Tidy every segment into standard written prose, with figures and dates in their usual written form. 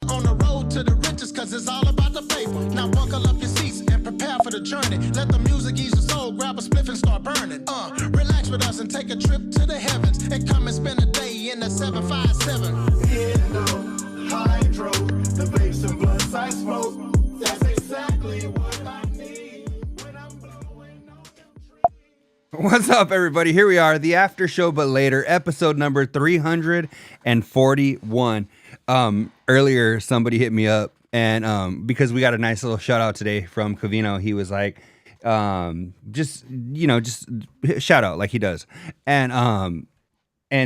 on the road to the riches, cause it's all about the paper. Now buckle up your seats and prepare for the journey. Let the music ease your soul, grab a spliff and start burning. Relax with us and take a trip to the heavens. And come and spend a day in the 757. Hydro, the vapes and blunts I smoke. That's exactly what I need when I'm blowing on them. What's up, everybody? Here we are, the after show, but later, episode number 341. Earlier, somebody hit me up, and because we got a nice little shout out today from Covino, he was like, just shout out like he does, and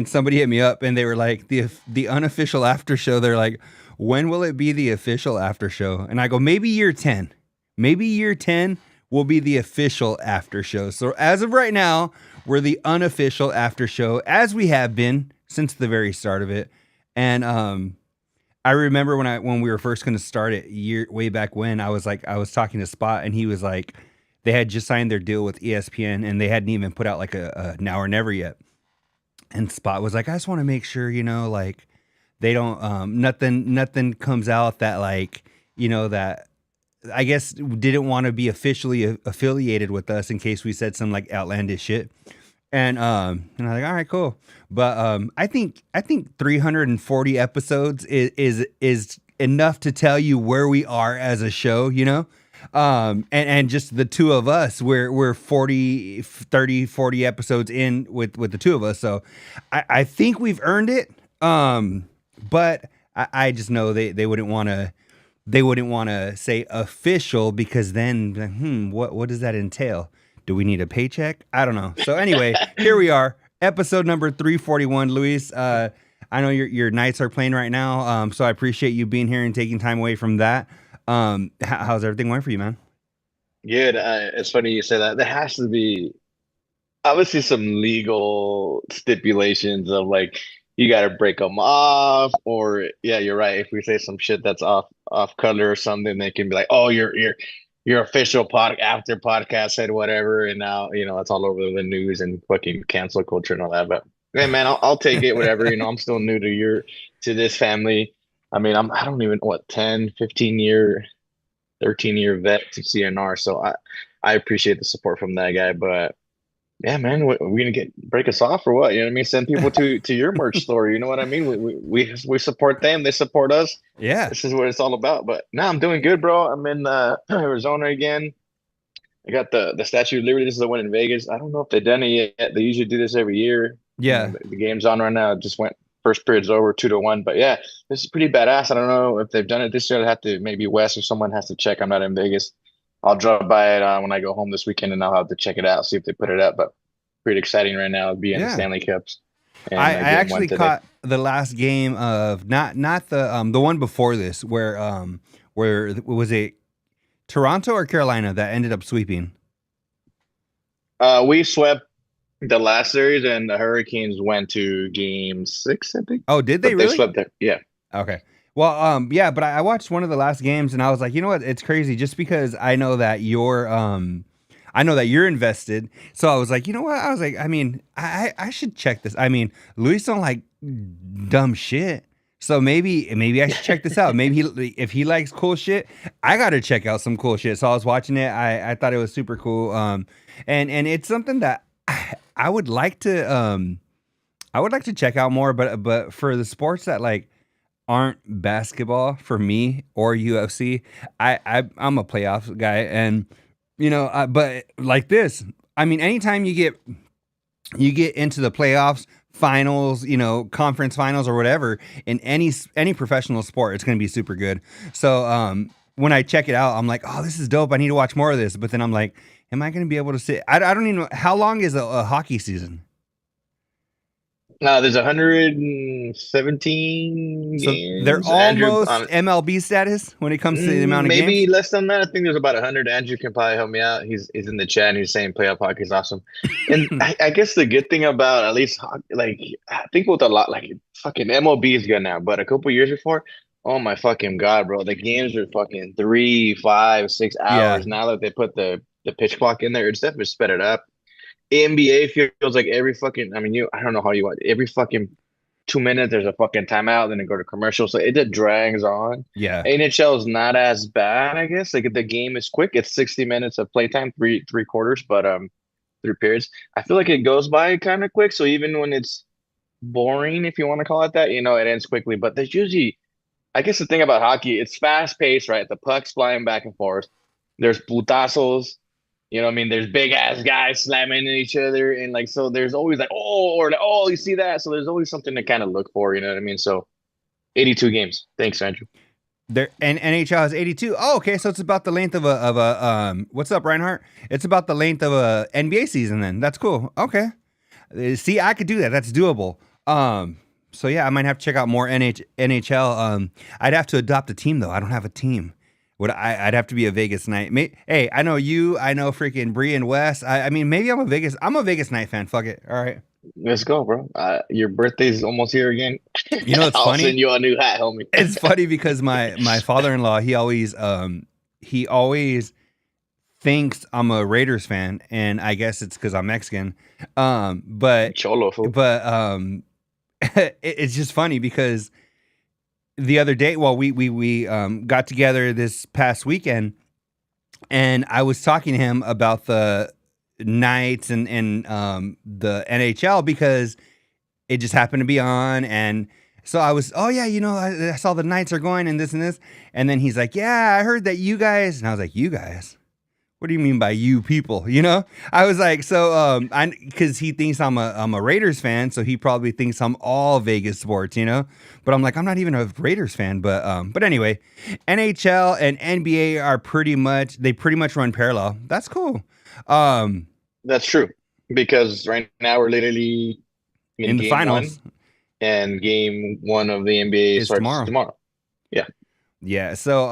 somebody hit me up, and they were like, the unofficial after show. They're like, when will it be the official after show? And I go, maybe year 10. Maybe year 10 will be the official after show. So as of right now, we're the unofficial after show, as we have been since the very start of it. And I remember when we were first going to start it way back when, I was talking to Spot, and he was like, they had just signed their deal with ESPN, and they hadn't even put out like a Now or Never yet. And Spot was like, I just want to make sure, like they don't, nothing comes out that like, that I guess didn't want to be officially affiliated with us in case we said some like outlandish shit. And I'm like, all right, cool. But I think 340 episodes is enough to tell you where we are as a show, and just the two of us, we're 40 episodes in with the two of us. So I think we've earned it. But I just know they wouldn't want to. They wouldn't want to say official, because then, what does that entail? Do we need a paycheck? I don't know. So anyway, here we are, episode number 341. Luis, I know your Knights are playing right now, so I appreciate you being here and taking time away from that. How's everything going for you, man? Good. It's funny you say that. There has to be obviously some legal stipulations of like, you got to break them off, or yeah, you're right. If we say some shit that's off color or something, they can be like, oh, your official after podcast said whatever, and now it's all over the news and fucking cancel culture and all that. But hey, man, I'll take it, whatever. I'm still new to this family. I mean, I don't even know 10, 15 year, 13-year vet to CNR, so I appreciate the support from that guy, but. Yeah, man, we're gonna break us off or what? You know what I mean? Send people to your merch store. You know what I mean? We support them. They support us. Yeah, this is what it's all about. But now I'm doing good, bro. I'm in Arizona again. I got the Statue of Liberty. This is the one in Vegas. I don't know if they've done it yet. They usually do this every year. Yeah, the game's on right now. It just went first period's over 2-1. But yeah, this is pretty badass. I don't know if they've done it this year. I'd have to maybe Wes or someone has to check. I'm not in Vegas. I'll drop by it when I go home this weekend, and I'll have to check it out, see if they put it up. But pretty exciting right now, being the Stanley Cups. And I actually caught the last game of not the one before this, where was it Toronto or Carolina that ended up sweeping? We swept the last series, and the Hurricanes went to game 6, I think. Oh, did they really? They swept it. Yeah. Okay. Well, yeah, but I watched one of the last games, and I was like, you know what? It's crazy, just because I know that you're invested. So I was like, you know what? I was like, I mean, I should check this. I mean, Luis don't like dumb shit, so maybe I should check this out. Maybe if he likes cool shit, I gotta check out some cool shit. So I was watching it. I thought it was super cool. And it's something that I would like to check out more. But for the sports that like aren't basketball for me or UFC, I'm a playoff guy, and but like this, I mean, anytime you get into the playoffs, finals, conference finals or whatever, in any professional sport, it's going to be super good. So when I check it out, I'm like, oh, this is dope. I need to watch more of this. But then I'm like, am I going to be able to sit? I don't even know. How long is a hockey season? There's 117 so games. They're almost MLB status when it comes to the amount of games? Maybe less than that. I think there's about 100. Andrew can probably help me out. He's in the chat, and he's saying playoff hockey is awesome. And I guess the good thing about at least, like, I think with a lot, like, fucking MLB is good now, but a couple years before, oh my fucking God, bro. The games are fucking 3, 5, 6 hours. Yeah. Now that they put the pitch clock in there, it's definitely sped it up. NBA feels like every fucking, I don't know how you want every fucking 2 minutes, there's a fucking timeout, then they go to commercial. So it just drags on. Yeah. NHL is not as bad, I guess. Like the game is quick. It's 60 minutes of playtime, three quarters, but 3 periods. I feel like it goes by kind of quick. So even when it's boring, if you want to call it that, it ends quickly. But there's usually, I guess the thing about hockey, it's fast paced, right? The puck's flying back and forth. There's putazos. You know what I mean? There's big ass guys slamming into each other. And like, so there's always like, oh, or like, oh, you see that? So there's always something to kind of look for. You know what I mean? So 82 games. Thanks, Andrew. There and NHL has 82. Oh, okay, so it's about the length of a what's up, Reinhardt? It's about the length of a NBA season then. That's cool. Okay. See, I could do that. That's doable. So yeah, I might have to check out more NHL. I'd have to adopt a team though. I don't have a team. I'd have to be a Vegas Knight. Hey, I know you. I know freaking Bree and Wes. I mean, maybe I'm a Vegas Knight fan. Fuck it. All right. Let's go, bro. Your birthday's almost here again. You know, it's I'll funny. send you a new hat, homie. It's funny because my father-in-law, he always thinks I'm a Raiders fan, and I guess it's because I'm Mexican. But Cholo, fool. It's just funny because the other day, well, we got together this past weekend, and I was talking to him about the Knights and the NHL because it just happened to be on, and so I was, oh yeah, I saw the Knights are going and this, and then he's like, yeah, I heard that you guys, and I was like, you guys? What do you mean by you people? I was like, so because he thinks I'm a Raiders fan, so he probably thinks I'm all Vegas sports, But I'm like, I'm not even a Raiders fan, but anyway, NHL and NBA are pretty much run parallel. That's cool. That's true because right now we're literally in the finals, and game one of the NBA starts tomorrow. Yeah. Yeah. So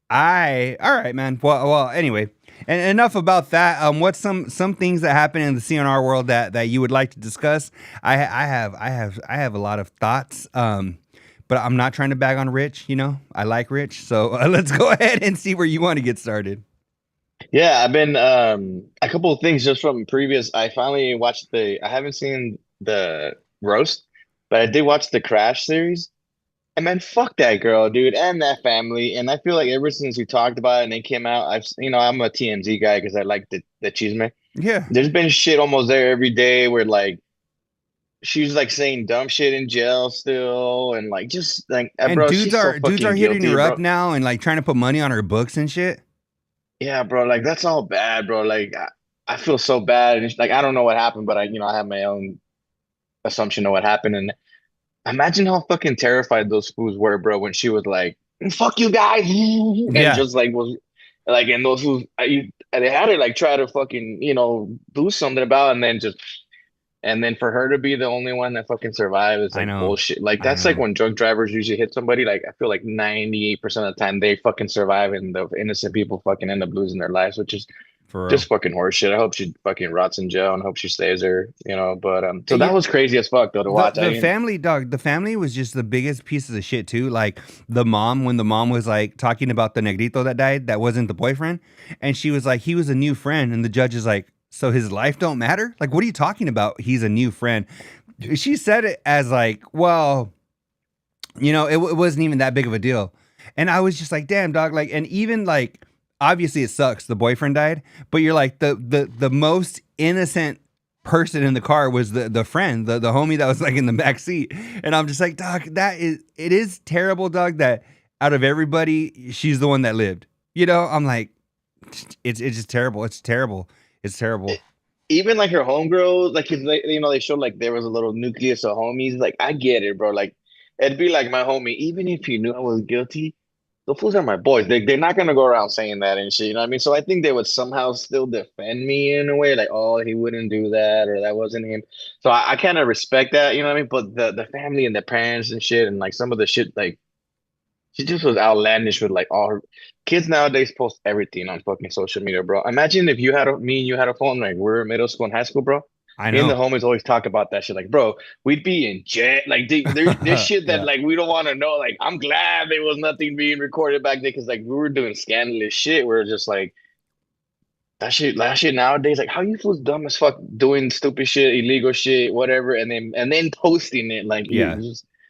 all right, man. Well, anyway, and enough about that. What's some things that happen in the CNR world that you would like to discuss? I have a lot of thoughts. But I'm not trying to bag on Rich. I like Rich. So let's go ahead and see where you want to get started. Yeah, I've been a couple of things just from previous. I finally watched I haven't seen the roast, but I did watch the Crash series. And man, fuck that girl, dude, and that family. And I feel like ever since we talked about it and it came out, I'm a TMZ guy because I like the chisme. Yeah. There's been shit almost there every day where like she's like saying dumb shit in jail still, and like just like and bro, dudes are hitting guilty, her up bro. now and like trying to put money on her books and shit. Yeah, bro, like that's all bad, bro. Like I feel so bad, and like I don't know what happened, but I have my own assumption of what happened, and imagine how fucking terrified those fools were, bro, when she was like, "Fuck you guys," and just like was like, and those fools, they had to like try to fucking do something about, it, and then for her to be the only one that fucking survived is like bullshit. Like that's like when drunk drivers usually hit somebody. Like I feel like 98% of the time they fucking survive, and the innocent people fucking end up losing their lives, which is just fucking horseshit. I hope she fucking rots in jail and hope she stays there. But so that was crazy as fuck though to watch. The family was just the biggest pieces of shit too. Like when the mom was like talking about the negrito that died, that wasn't the boyfriend, and she was like, he was a new friend, and the judge is like, so his life don't matter? Like, what are you talking about? He's a new friend. She said it as like, well, it wasn't even that big of a deal. And I was just like, damn, dog. Like, and even like, obviously it sucks. The boyfriend died, but you're like the most innocent person in the car was the friend, the homie that was like in the back seat. And I'm just like, dog, it is terrible, dog, that out of everybody, she's the one that lived. I'm like, it's just terrible. It's terrible. It's terrible. Even like her homegirls, like they showed like there was a little nucleus of homies. Like I get it, bro. Like it'd be like my homie. Even if you knew I was guilty, the fools are my boys. They're not gonna go around saying that and shit. You know what I mean? So I think they would somehow still defend me in a way, like, oh, he wouldn't do that or that wasn't him. So I kind of respect that. You know what I mean? But the family and the parents and shit and like some of the shit like. She just was outlandish with like all her kids nowadays post everything on fucking social media, bro. Imagine if me and you had a phone, like we're middle school and high school, bro. I know. Me and the homies always talk about that shit. Like, bro, we'd be in jail. Like, there's shit that like we don't want to know. Like, I'm glad there was nothing being recorded back then because like we were doing scandalous shit. We're just like, that shit nowadays, like how you fools dumb as fuck doing stupid shit, illegal shit, whatever, and then posting it like Yeah.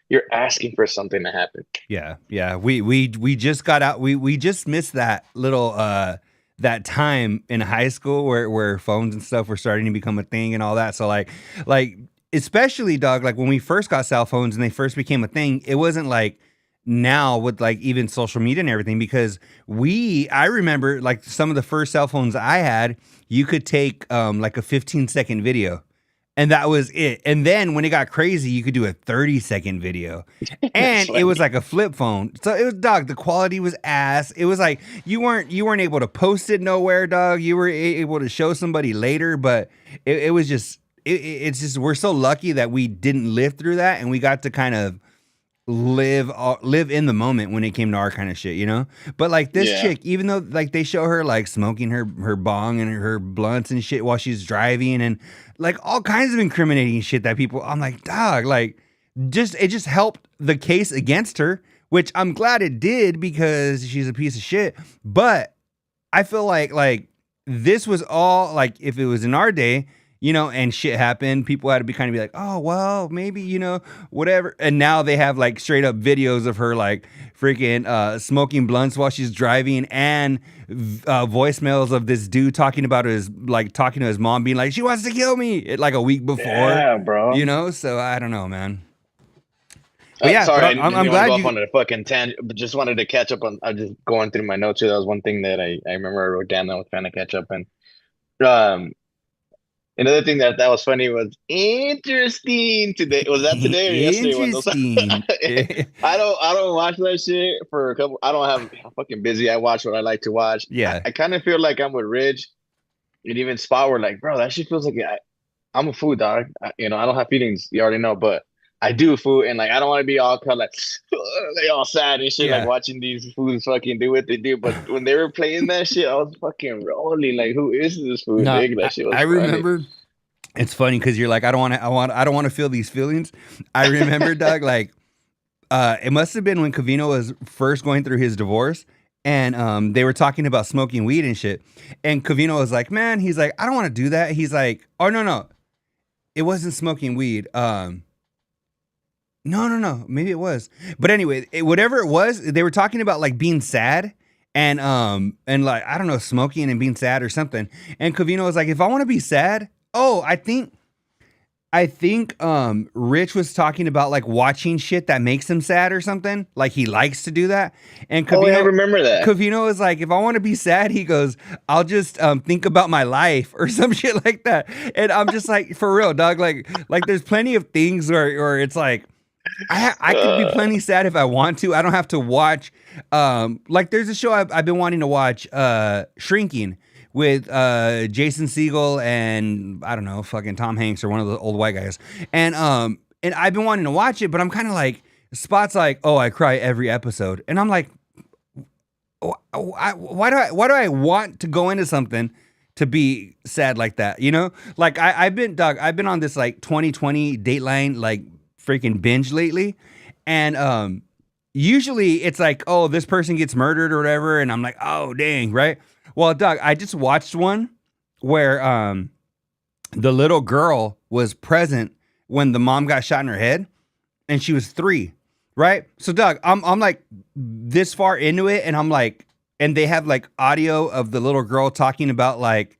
you're asking for something to happen. Yeah, yeah. We just got out. We just missed that little that time in high school where phones and stuff were starting to become a thing and all that. So like especially dog, like when we first got cell phones and they first became a thing, it wasn't like now with like even social media and everything because I remember like some of the first cell phones I had, you could take like a 15-second video. And that was it. And then when it got crazy, you could do a 30-second video. That's And it was funny. like a flip phone. So it was dog, the quality was ass. It was like you weren't able to post it nowhere, dog. You were able to show somebody later, but it was just it's just we're so lucky that we didn't live through that and we got to kind of live in the moment when it came to our kind of shit, you know? But like this Yeah. chick, even though like they show her like smoking her bong and her blunts and shit while she's driving and like all kinds of incriminating shit that people I'm like, dog, like it just helped the case against her, which I'm glad it did because she's a piece of shit. But I feel like this was all like if it was in our day, you know, and shit happened, people had to be kind of be like, oh well, maybe you know, whatever. And now they have like straight up videos of her like freaking smoking blunts while she's driving, and voicemails of this dude talking about talking to his mom, being like, she wants to kill me, like a week before, Yeah, you bro. know. So I don't know, man. But yeah, Sorry, but I I'm didn't want to glad go off you. on a fucking tangent, but just wanted to catch up on. I was just going through my notes here. That was one thing that I remember I wrote down that I was trying to catch up. And um, another thing that was funny was interesting today. Was that today or yesterday? When those, Interesting. I don't watch that shit for a couple. I don't have I'm fucking busy. I watch what I like to watch. I, Yeah. I kind of feel like I'm with Ridge and even Spot. Were like, bro, that shit feels like I'm a food dog. I don't have feelings. You already know, but I do food, and like I don't want to be all kind of like, like all sad and shit, like Yeah. watching these foods fucking do what they do. But when they were playing that shit, I was fucking rolling. Like, who is this food, No, nigga? That shit I was funny. remember. It's funny because you're like, I don't want to feel these feelings. I remember, Doug, like, it must have been when Covino was first going through his divorce, and they were talking about smoking weed and shit. And Covino was like, man, he's like, I don't want to do that. He's like, oh no, it wasn't smoking weed. No, maybe it was. But anyway, whatever it was, they were talking about like being sad. And like I don't know, smoking and being sad or something. And Covino was like, if I want to be sad, oh, I think Rich was talking about like watching shit that makes him sad or something. Like he likes to do that. And Oh, yeah, I remember that. Covino is like, if I want to be sad, he goes, I'll just think about my life or some shit like that. And I'm just like, for real, dog. Like there's plenty of things where it's like I could be Uh, plenty sad if I want to. I don't have to watch. Like there's a show I've been wanting to watch, Shrinking, with Jason Segel and I don't know, fucking Tom Hanks or one of the old white guys. And I've been wanting to watch it, but I'm kind of like Spot's like, oh, I cry every episode, and I'm like, why do I want to go into something to be sad like that? You know, like I've been on this like 2020 Dateline like freaking binge lately, and usually it's like, oh, this person gets murdered or whatever, and I'm like, oh dang, right? Well, Doug, I just watched one where the little girl was present when the mom got shot in her head, and she was 3, right? So, Doug, I'm like this far into it, and I'm like, and they have like audio of the little girl talking about like,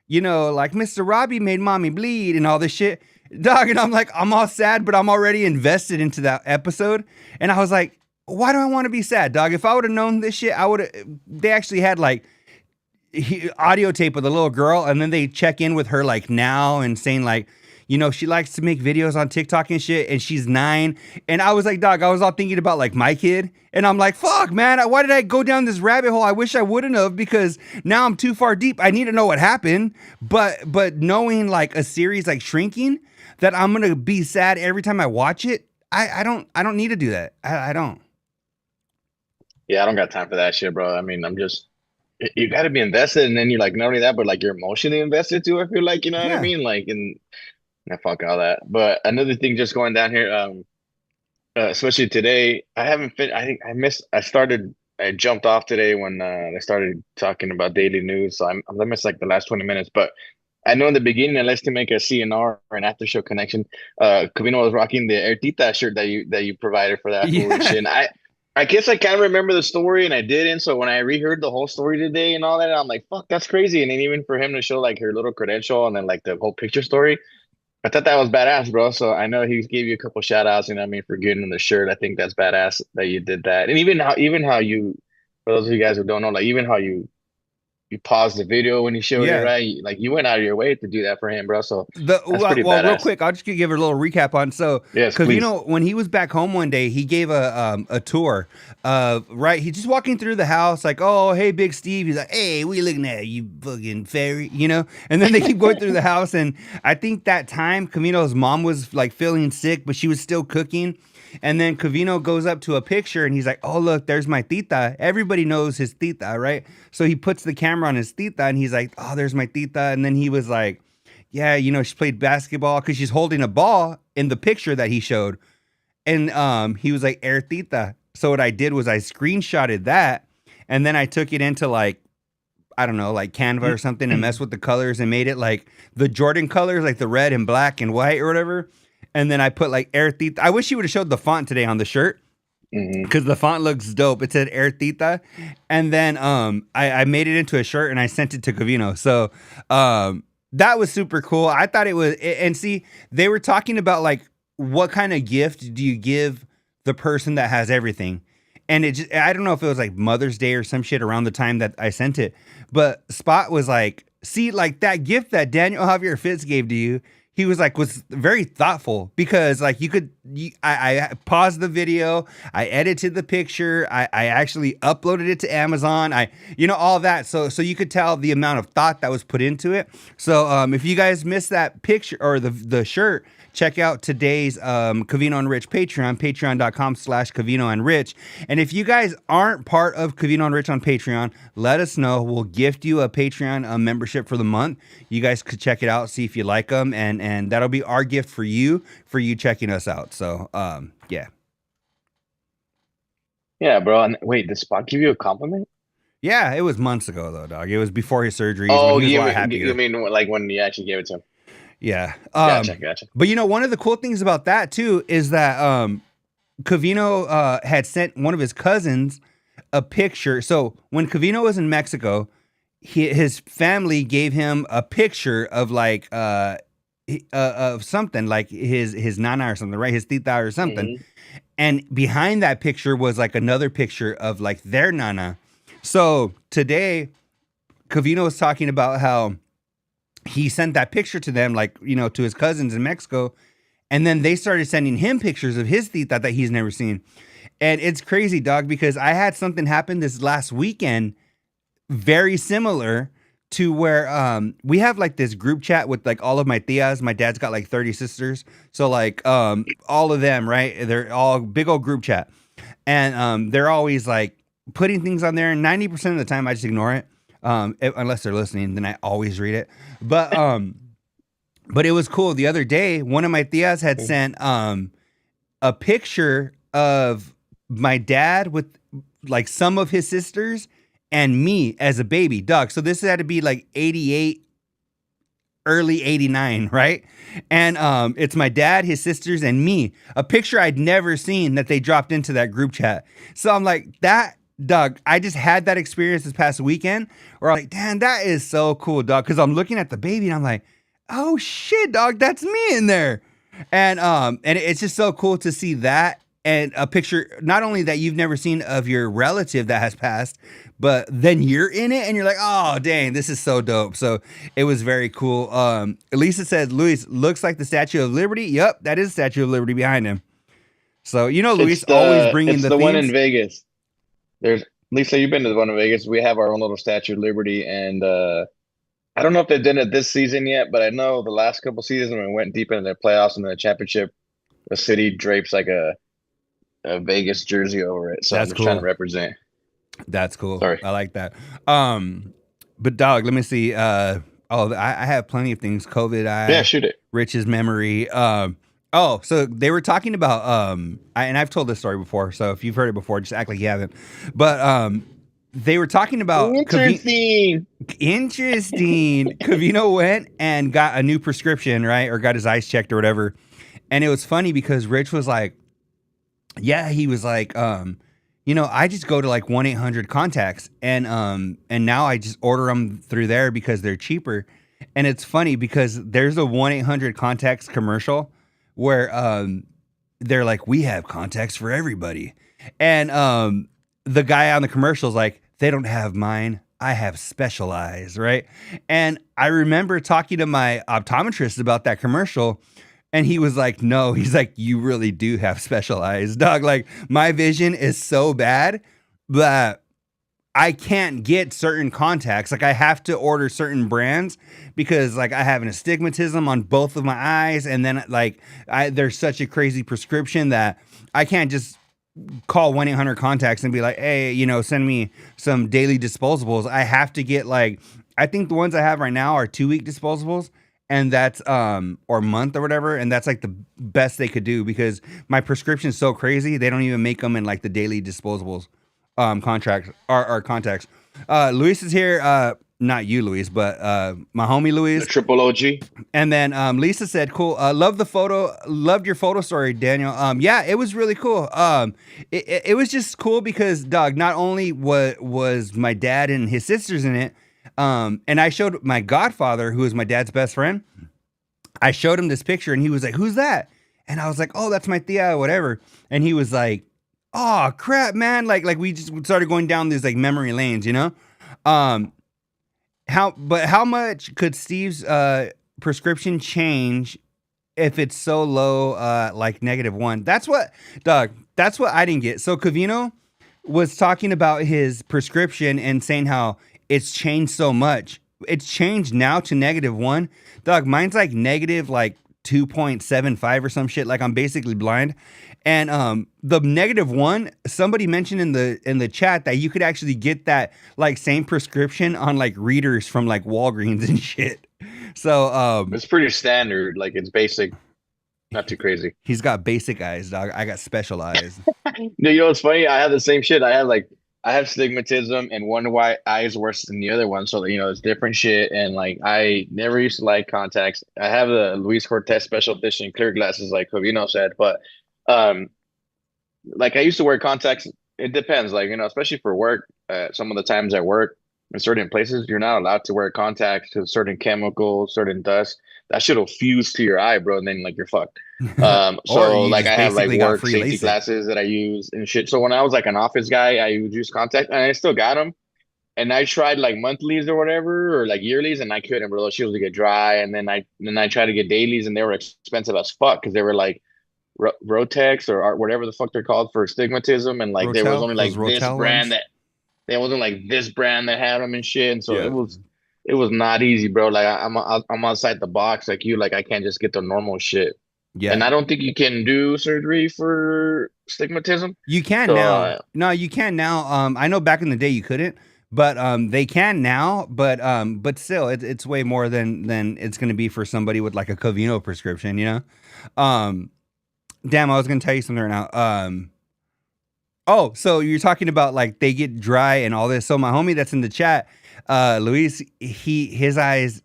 you know, like Mr. Robbie made mommy bleed and all this shit, dog. And I'm like, I'm all sad, but I'm already invested into that episode, and I was like, why do I want to be sad, dog? If I would have known this shit, I would have. They actually had like audio tape of the little girl, and then they check in with her like now and saying like, you know, she likes to make videos on TikTok and shit, and she's 9. And I was like, dog, I was all thinking about like my kid, and I'm like, fuck, man, why did I go down this rabbit hole? I wish I wouldn't have, because now I'm too far deep. I need to know what happened, but knowing like a series like Shrinking, that I'm gonna be sad every time I watch it, I don't need to do that. I don't. yeah, I don't got time for that shit, bro. I mean, you got to be invested, and then you're like not only that, but like you're emotionally invested too. I feel like you know what I Yeah. mean, like fuck all that. But another thing, just going down here, especially today, I haven't fit. I think I missed. I started. I jumped off today when they started talking about daily news, so I missed like the last 20 minutes. But I know in the beginning, unless to make a CNR or an after show connection, Covino was rocking the Airita shirt that you provided for that whole Yeah. shit. And I guess I kind of remember the story and I didn't. So when I reheard the whole story today and all that, I'm like, fuck, that's crazy. And then even for him to show like her little credential and then like the whole picture story, I thought that was badass, bro. So I know he gave you a couple shout outs, you know what I mean, for getting the shirt. I think that's badass that you did that. And even how you, for those of you guys who don't know, like even how you paused the video when he showed it, Yeah. right? Like you went out of your way to do that for him, bro. So The that's pretty well, real badass. quick, I'll just give a little recap on. So, Yes, please. Covino, when he was back home one day, he gave a tour. Right, he's just walking through the house, like, "Oh, hey, Big Steve." He's like, "Hey, we looking at you, fucking fairy," you know. And then they keep going through the house, and I think that time Covino's mom was like feeling sick, but she was still cooking. And then Covino goes up to a picture and he's like, "Oh, look, there's my tita." Everybody knows his tita, right? So he puts the camera on his tita and he's like, "Oh, there's my tita." And then he was like, "Yeah, you know, she played basketball," because she's holding a ball in the picture that he showed. And he was like, "Airita." So what I did was I screenshotted that and then I took it into like, I don't know, like Canva or something and messed with the colors and made it like the Jordan colors, like the red and black and white or whatever. And then I put like Airita. I wish you would have showed the font today on the shirt Hmm. because the font looks dope. It said Airita. And then I made it into a shirt and I sent it to Covino. So that was super cool. I thought it was, and see, they were talking about like what kind of gift do you give the person that has everything? And it just, I don't know if it was like Mother's Day or some shit around the time that I sent it, but Spot was like, "See, like that gift that Daniel Javier Fitz gave to you," he was like, was very thoughtful because like I paused the video, I edited the picture, I actually uploaded it to Amazon, all that. So you could tell the amount of thought that was put into it. So if you guys missed that picture or the shirt, check out today's Covino and Rich Patreon, patreon.com/Covino and Rich. And if you guys aren't part of Covino and Rich on Patreon, let us know. We'll gift you a Patreon membership for the month. You guys could check it out, see if you like them, and that'll be our gift for you checking us out. So, yeah. Yeah, bro. And wait, did Spot give you a compliment? Yeah, it was months ago, though, dog. It was before his surgeries Oh, when he was a lot you happier. mean like when you actually gave it to him? Yeah. Gotcha. But one of the cool things about that too is that Covino had sent one of his cousins a picture. So when Covino was in Mexico, his family gave him a picture of like of something like his nana or something, right? His tita or something. Hmm. And behind that picture was like another picture of like their nana. So today, Covino was talking about how he sent that picture to them, like, to his cousins in Mexico. And then they started sending him pictures of his tita that he's never seen. And it's crazy, dog, because I had something happen this last weekend very similar to where we have like this group chat with like all of my tias. My dad's got like 30 sisters. So like all of them, right? They're all big old group chat. And they're always like putting things on there. And 90% of the time I just ignore it. Unless they're listening, then I always read it. But it was cool. The other day, one of my tias had sent a picture of my dad with like some of his sisters and me as a baby, dog. So this had to be like 88, early 89, right? And it's my dad, his sisters, and me. A picture I'd never seen that they dropped into that group chat. So I'm like, that, dog, I just had that experience this past weekend where I'm like, damn, that is so cool, dog. Because I'm looking at the baby and I'm like, oh shit, dog, that's me in there. And it's just so cool to see that and a picture, not only that you've never seen of your relative that has passed, but then you're in it and you're like, oh, dang, this is so dope. So it was very cool. Lisa said, Luis, looks like the Statue of Liberty. Yep, that is the Statue of Liberty behind him. So, Luis always bringing it's the the one themes. in Vegas. There's Lisa, you've been to the one in Vegas. We have our own little Statue of Liberty, and I don't know if they've done it this season yet, but I know the last couple seasons when we went deep into the playoffs and the championship, the city drapes like a Vegas jersey over it. So I'm That's just trying to cool. represent. That's cool. Sorry. I like that. But dog, let me see. I have plenty of things. COVID, Yeah, shoot it. Rich's memory. Oh, so they were talking about and I've told this story before, so if you've heard it before, just act like you haven't. But they were talking about Interesting. Interesting. Covino went and got a new prescription, right? Or got his eyes checked or whatever. And it was funny because Rich was like, yeah, he was like, I just go to like 1-800 contacts and now I just order them through there because they're cheaper. And it's funny because there's a 1-800 contacts commercial where they're like, we have contacts for everybody. And the guy on the commercial is like, they don't have mine. I have Specialized, right? And I remember talking to my optometrist about that commercial, and he was like, no, he's like, you really do have Specialized, dog. Like, my vision is so bad that I can't get certain contacts. Like, I have to order certain brands because, like, I have an astigmatism on both of my eyes, and then, like, there's such a crazy prescription that I can't just call 1-800 contacts and be like, hey, send me some daily disposables. I have to get, like, I think the ones I have right now are 2-week disposables, and that's or month or whatever, and that's like the best they could do because my prescription is so crazy they don't even make them in like the daily disposables contracts or contacts. Luis is here. Not you, Luis, but my homie Luis. The triple OG. And then Lisa said, cool. Loved the photo. Loved your photo story, Daniel. Yeah, it was really cool. It was just cool because, dog, not only was my dad and his sisters in it, and I showed my godfather, who is my dad's best friend, I showed him this picture and he was like, who's that? And I was like, oh, that's my tia, whatever. And he was like, oh, crap, man. Like we just started going down these like memory lanes, How much could Steve's prescription change if it's so low, like -1? That's what I didn't get. So Covino was talking about his prescription and saying how it's changed so much. It's changed now to -1. Dog, mine's like negative like 2.75 or some shit. Like, I'm basically blind. And the -1, somebody mentioned in the chat that you could actually get that like same prescription on like readers from like Walgreens and shit. So it's pretty standard. Like, it's basic, not too crazy. He's got basic eyes, dog. I got Specialized. You know what's funny? I have the same shit. I have stigmatism, and one eye is worse than the other one. So, it's different shit. And like, I never used to like contacts. I have the Luis Cortez special edition clear glasses, like Covino said, but like, I used to wear contacts. It depends, like, especially for work. Some of the times I work in certain places, you're not allowed to wear contacts to certain chemicals, certain dust. That shit will fuse to your eye, bro, and then like you're fucked. So like, I have like work safety glasses that I use and shit. So when I was like an office guy, I would use contacts, and I still got them. And I tried like monthlies or whatever, or like yearlies, and I couldn't, bro. Those shit would get dry. And then I tried to get dailies, and they were expensive as fuck because they were like Rotex or whatever the fuck they're called for astigmatism, and like Rotel? There was only like Those this Rotel brand ones? that there wasn't like this brand that had them and shit, and so it was not easy, bro. Like, I'm outside the box, like you, like I can't just get the normal shit. Yeah, and I don't think you can do surgery for astigmatism. You can now. No, you can now. I know back in the day you couldn't, but they can now. But still, it's way more than it's going to be for somebody with like a Covino prescription, Damn, I was gonna tell you something right now. Oh, so you're talking about like they get dry and all this. So my homie that's in the chat, Luis, his eyes,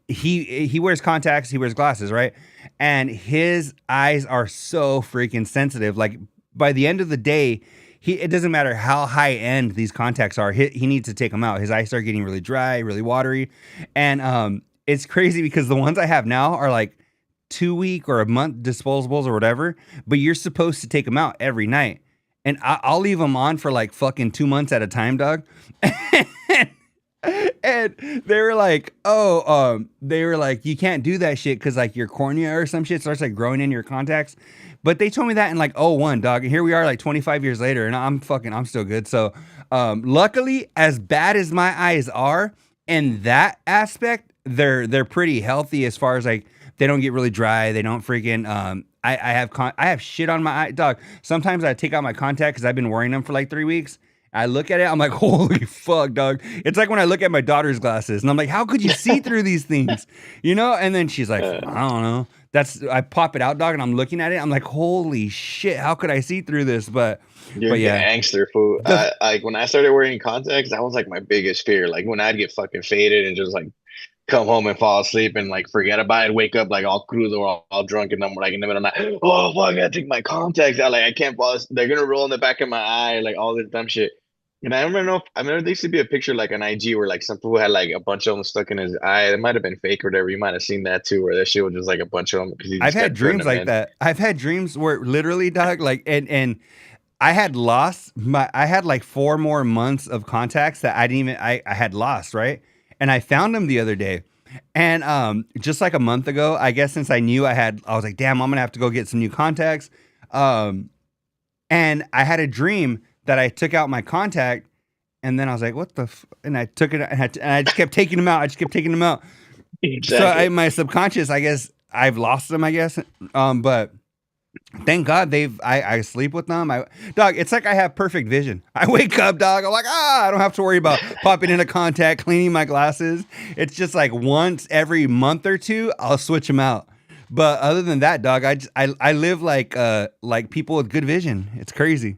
he wears contacts, he wears glasses, right? And his eyes are so freaking sensitive. Like, by the end of the day, it doesn't matter how high end these contacts are. He needs to take them out. His eyes start getting really dry, really watery, and it's crazy because the ones I have now are like 2-week or a month disposables or whatever, but you're supposed to take them out every night. And I'll leave them on for like fucking 2 months at a time, dog. And they were like, you can't do that shit because like your cornea or some shit starts like growing in your contacts. But they told me that in like '01, dog. And here we are like 25 years later, and I'm still good. So luckily, as bad as my eyes are in that aspect, they're pretty healthy as far as like they don't get really dry. They don't freaking I have shit on my eye, dog. Sometimes I take out my contact because I've been wearing them for like 3 weeks. I look at it, I'm like, holy fuck, dog. It's like when I look at my daughter's glasses, and I'm like, how could you see through these things? And then she's like, I don't know. I pop it out, dog, and I'm looking at it. I'm like, holy shit, how could I see through this? But You're a yeah, gangster, fool. Like when I started wearing contacts, that was like my biggest fear. Like when I'd get fucking faded and just like come home and fall asleep and like forget about it, wake up like all crude or all drunk, and I'm like in the middle of the night, oh fuck, I gotta take my contacts out. Like I can't fall. They're gonna roll in the back of my eye, like all this dumb shit. And I remember there used to be a picture like on IG where like some people had like a bunch of them stuck in his eye. It might have been fake or whatever. You might have seen that too, where that shit was just like a bunch of them because he I've just had kept putting dreams them like in. that. I've had dreams where literally, dog, like and I had I had like 4 more months of contacts that I had lost, right? And I found them the other day. And just like a month ago, I guess since I knew I was like, damn, I'm gonna have to go get some new contacts. And I had a dream that I took out my contact, and then I was like, what the and I took it and I just kept taking them out. I just kept taking them out. Exactly. So my subconscious, I guess I've lost them, I guess. But thank God I sleep with them. Dog, it's like I have perfect vision. I wake up, dog. I'm like, I don't have to worry about popping into contact, cleaning my glasses. It's just like once every month or two, I'll switch them out. But other than that, dog, I live like people with good vision. It's crazy.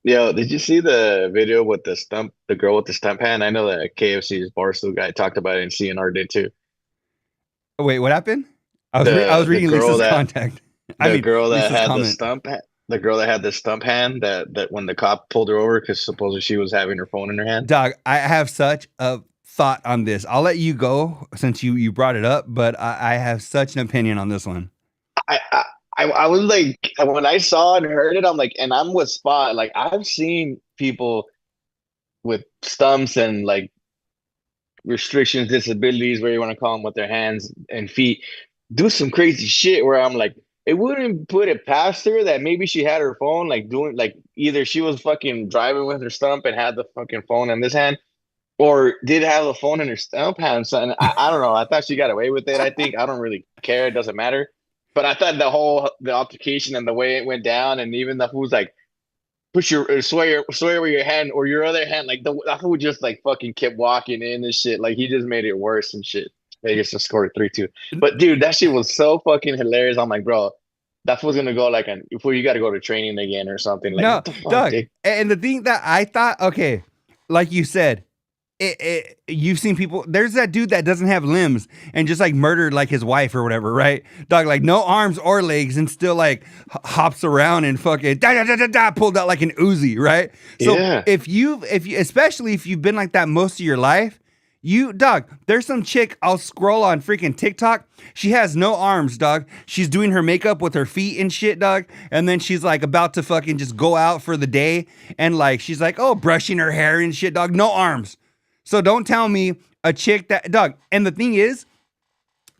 Yo, did you see the video with the girl with the stump hand? I know that KFC's Barstool guy talked about it and CNR did too. Wait, what happened? I was reading Lisa's contact. The girl that Lisa's had comment. the girl that had the stump hand that when the cop pulled her over because supposedly she was having her phone in her hand. Dog, I have such a thought on this. I'll let you go since you brought it up, but I have such an opinion on this one. I, I I was like when I saw and heard it, I'm like, and I'm with Spot. Like I've seen people with stumps and like restrictions, disabilities, where you want to call them, with their hands and feet, do some crazy shit where I'm like, it wouldn't put it past her that maybe she had her phone, like doing like either she was fucking driving with her stump and had the fucking phone in this hand, or did have the phone in her stump hand. So and I don't know. I thought she got away with it. I think I don't really care. It doesn't matter. But I thought the altercation and the way it went down, and even the who's like push your swear with your hand or your other hand, like that fool just like fucking kept walking in and shit. Like he just made it worse and shit. Vegas just scored 3-2. But dude, that shit was so fucking hilarious. I'm like, bro, that was gonna go like before you got to go to training again or something. Like, No, what the fuck, Doug. dude? And the thing that I thought, okay, like you said, you've seen people. There's that dude that doesn't have limbs and just like murdered like his wife or whatever, right? Dog, like no arms or legs and still like hops around and fucking pulled out like an Uzi, right? So Yeah. if you, especially if you've been like that most of your life. Dog, there's some chick I'll scroll on freaking TikTok. She has no arms, dog. She's doing her makeup with her feet and shit, dog. And then she's like about to fucking just go out for the day. And like, she's like, oh, brushing her hair and shit, dog. No arms. So don't tell me a chick that, dog. And the thing is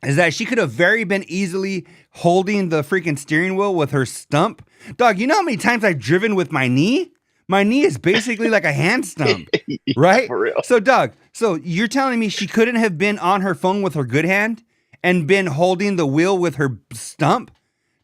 that she could have very been easily holding the freaking steering wheel with her stump. Dog, you know how many times I've driven with my knee? My knee is basically like a hand stump, right? For real. So, Doug, so you're telling me she couldn't have been on her phone with her good hand and been holding the wheel with her stump?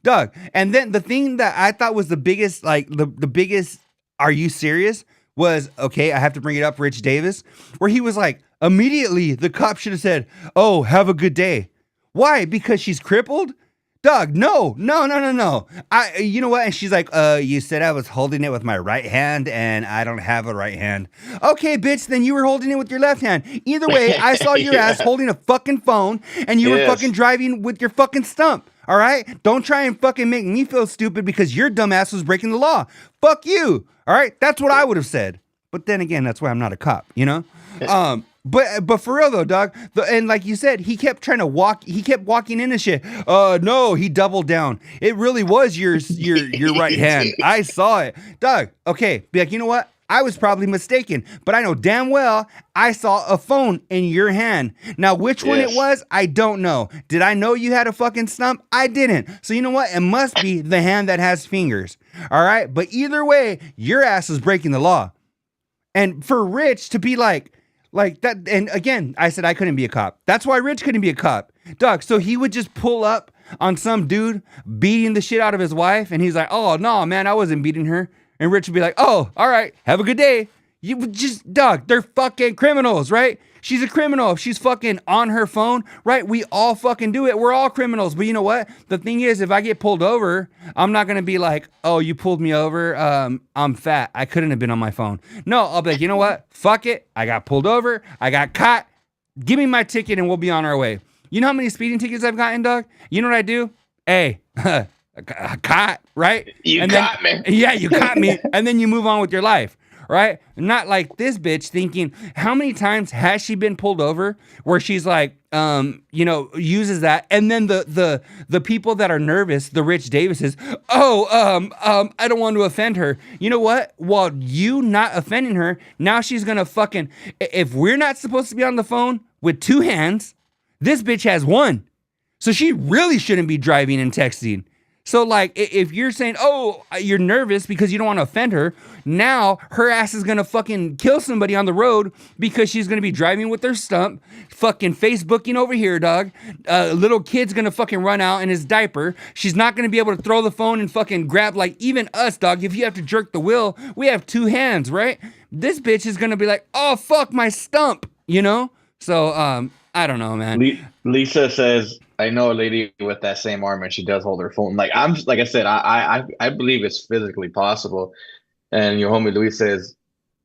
Doug, and then the thing that I thought was the biggest, like the biggest, are you serious? Was, okay, I have to bring it up, Rich Davis, where he was like, immediately the cop should have said, oh, have a good day. Why? Because she's crippled? Doug, no. You know what? And she's like, you said I was holding it with my right hand and I don't have a right hand. Okay, bitch, then you were holding it with your left hand. Either way, I saw your ass holding a fucking phone and you were fucking driving with your fucking stump. All right? Don't try and fucking make me feel stupid because your dumb ass was breaking the law. Fuck you. All right? That's what I would have said. But then again, that's why I'm not a cop, you know? But for real though, dog, and like you said, he kept trying to walk. He kept walking into shit. No, he doubled down. It really was your right hand. I saw it, dog. Okay, be like, you know what? I was probably mistaken, but I know damn well I saw a phone in your hand. Now, which one it was, I don't know. Did I know you had a fucking stump? I didn't. So you know what? It must be the hand that has fingers. All right. But either way, your ass is breaking the law. And for Rich to be like that, and again, I said I couldn't be a cop. That's why Rich couldn't be a cop. Dog, so he would just pull up on some dude beating the shit out of his wife, and he's like, oh, no, man, I wasn't beating her. And Rich would be like, oh, all right, have a good day. You just, dog, they're fucking criminals, right? She's a criminal. If she's fucking on her phone, right? We all fucking do it. We're all criminals. But you know what? The thing is, if I get pulled over, I'm not going to be like, oh, you pulled me over. I'm fat. I couldn't have been on my phone. No, I'll be like, you know what? Fuck it. I got pulled over. I got caught. Give me my ticket and we'll be on our way. You know how many speeding tickets I've gotten, dog? You know what I do? Hey, caught, right? You caught me. Yeah, you caught me. And then you move on with your life. Right? Not like this bitch thinking, how many times has she been pulled over where she's like, uses that. And then the people that are nervous, the Rich Davises, I don't want to offend her. You know what? While you not offending her, now she's going to fucking, if we're not supposed to be on the phone with 2 hands, this bitch has 1. So she really shouldn't be driving and texting. So, like, if you're saying, oh, you're nervous because you don't want to offend her, now her ass is going to fucking kill somebody on the road because she's going to be driving with her stump, fucking Facebooking over here, dog. Little kid's going to fucking run out in his diaper. She's not going to be able to throw the phone and fucking grab, like, even us, dog. If you have to jerk the wheel, we have 2 hands, right? This bitch is going to be like, oh, fuck my stump, you know? So, I don't know, man. Lisa says, I know a lady with that same arm and she does hold her phone. Like I said, I believe it's physically possible. And your homie Luis says,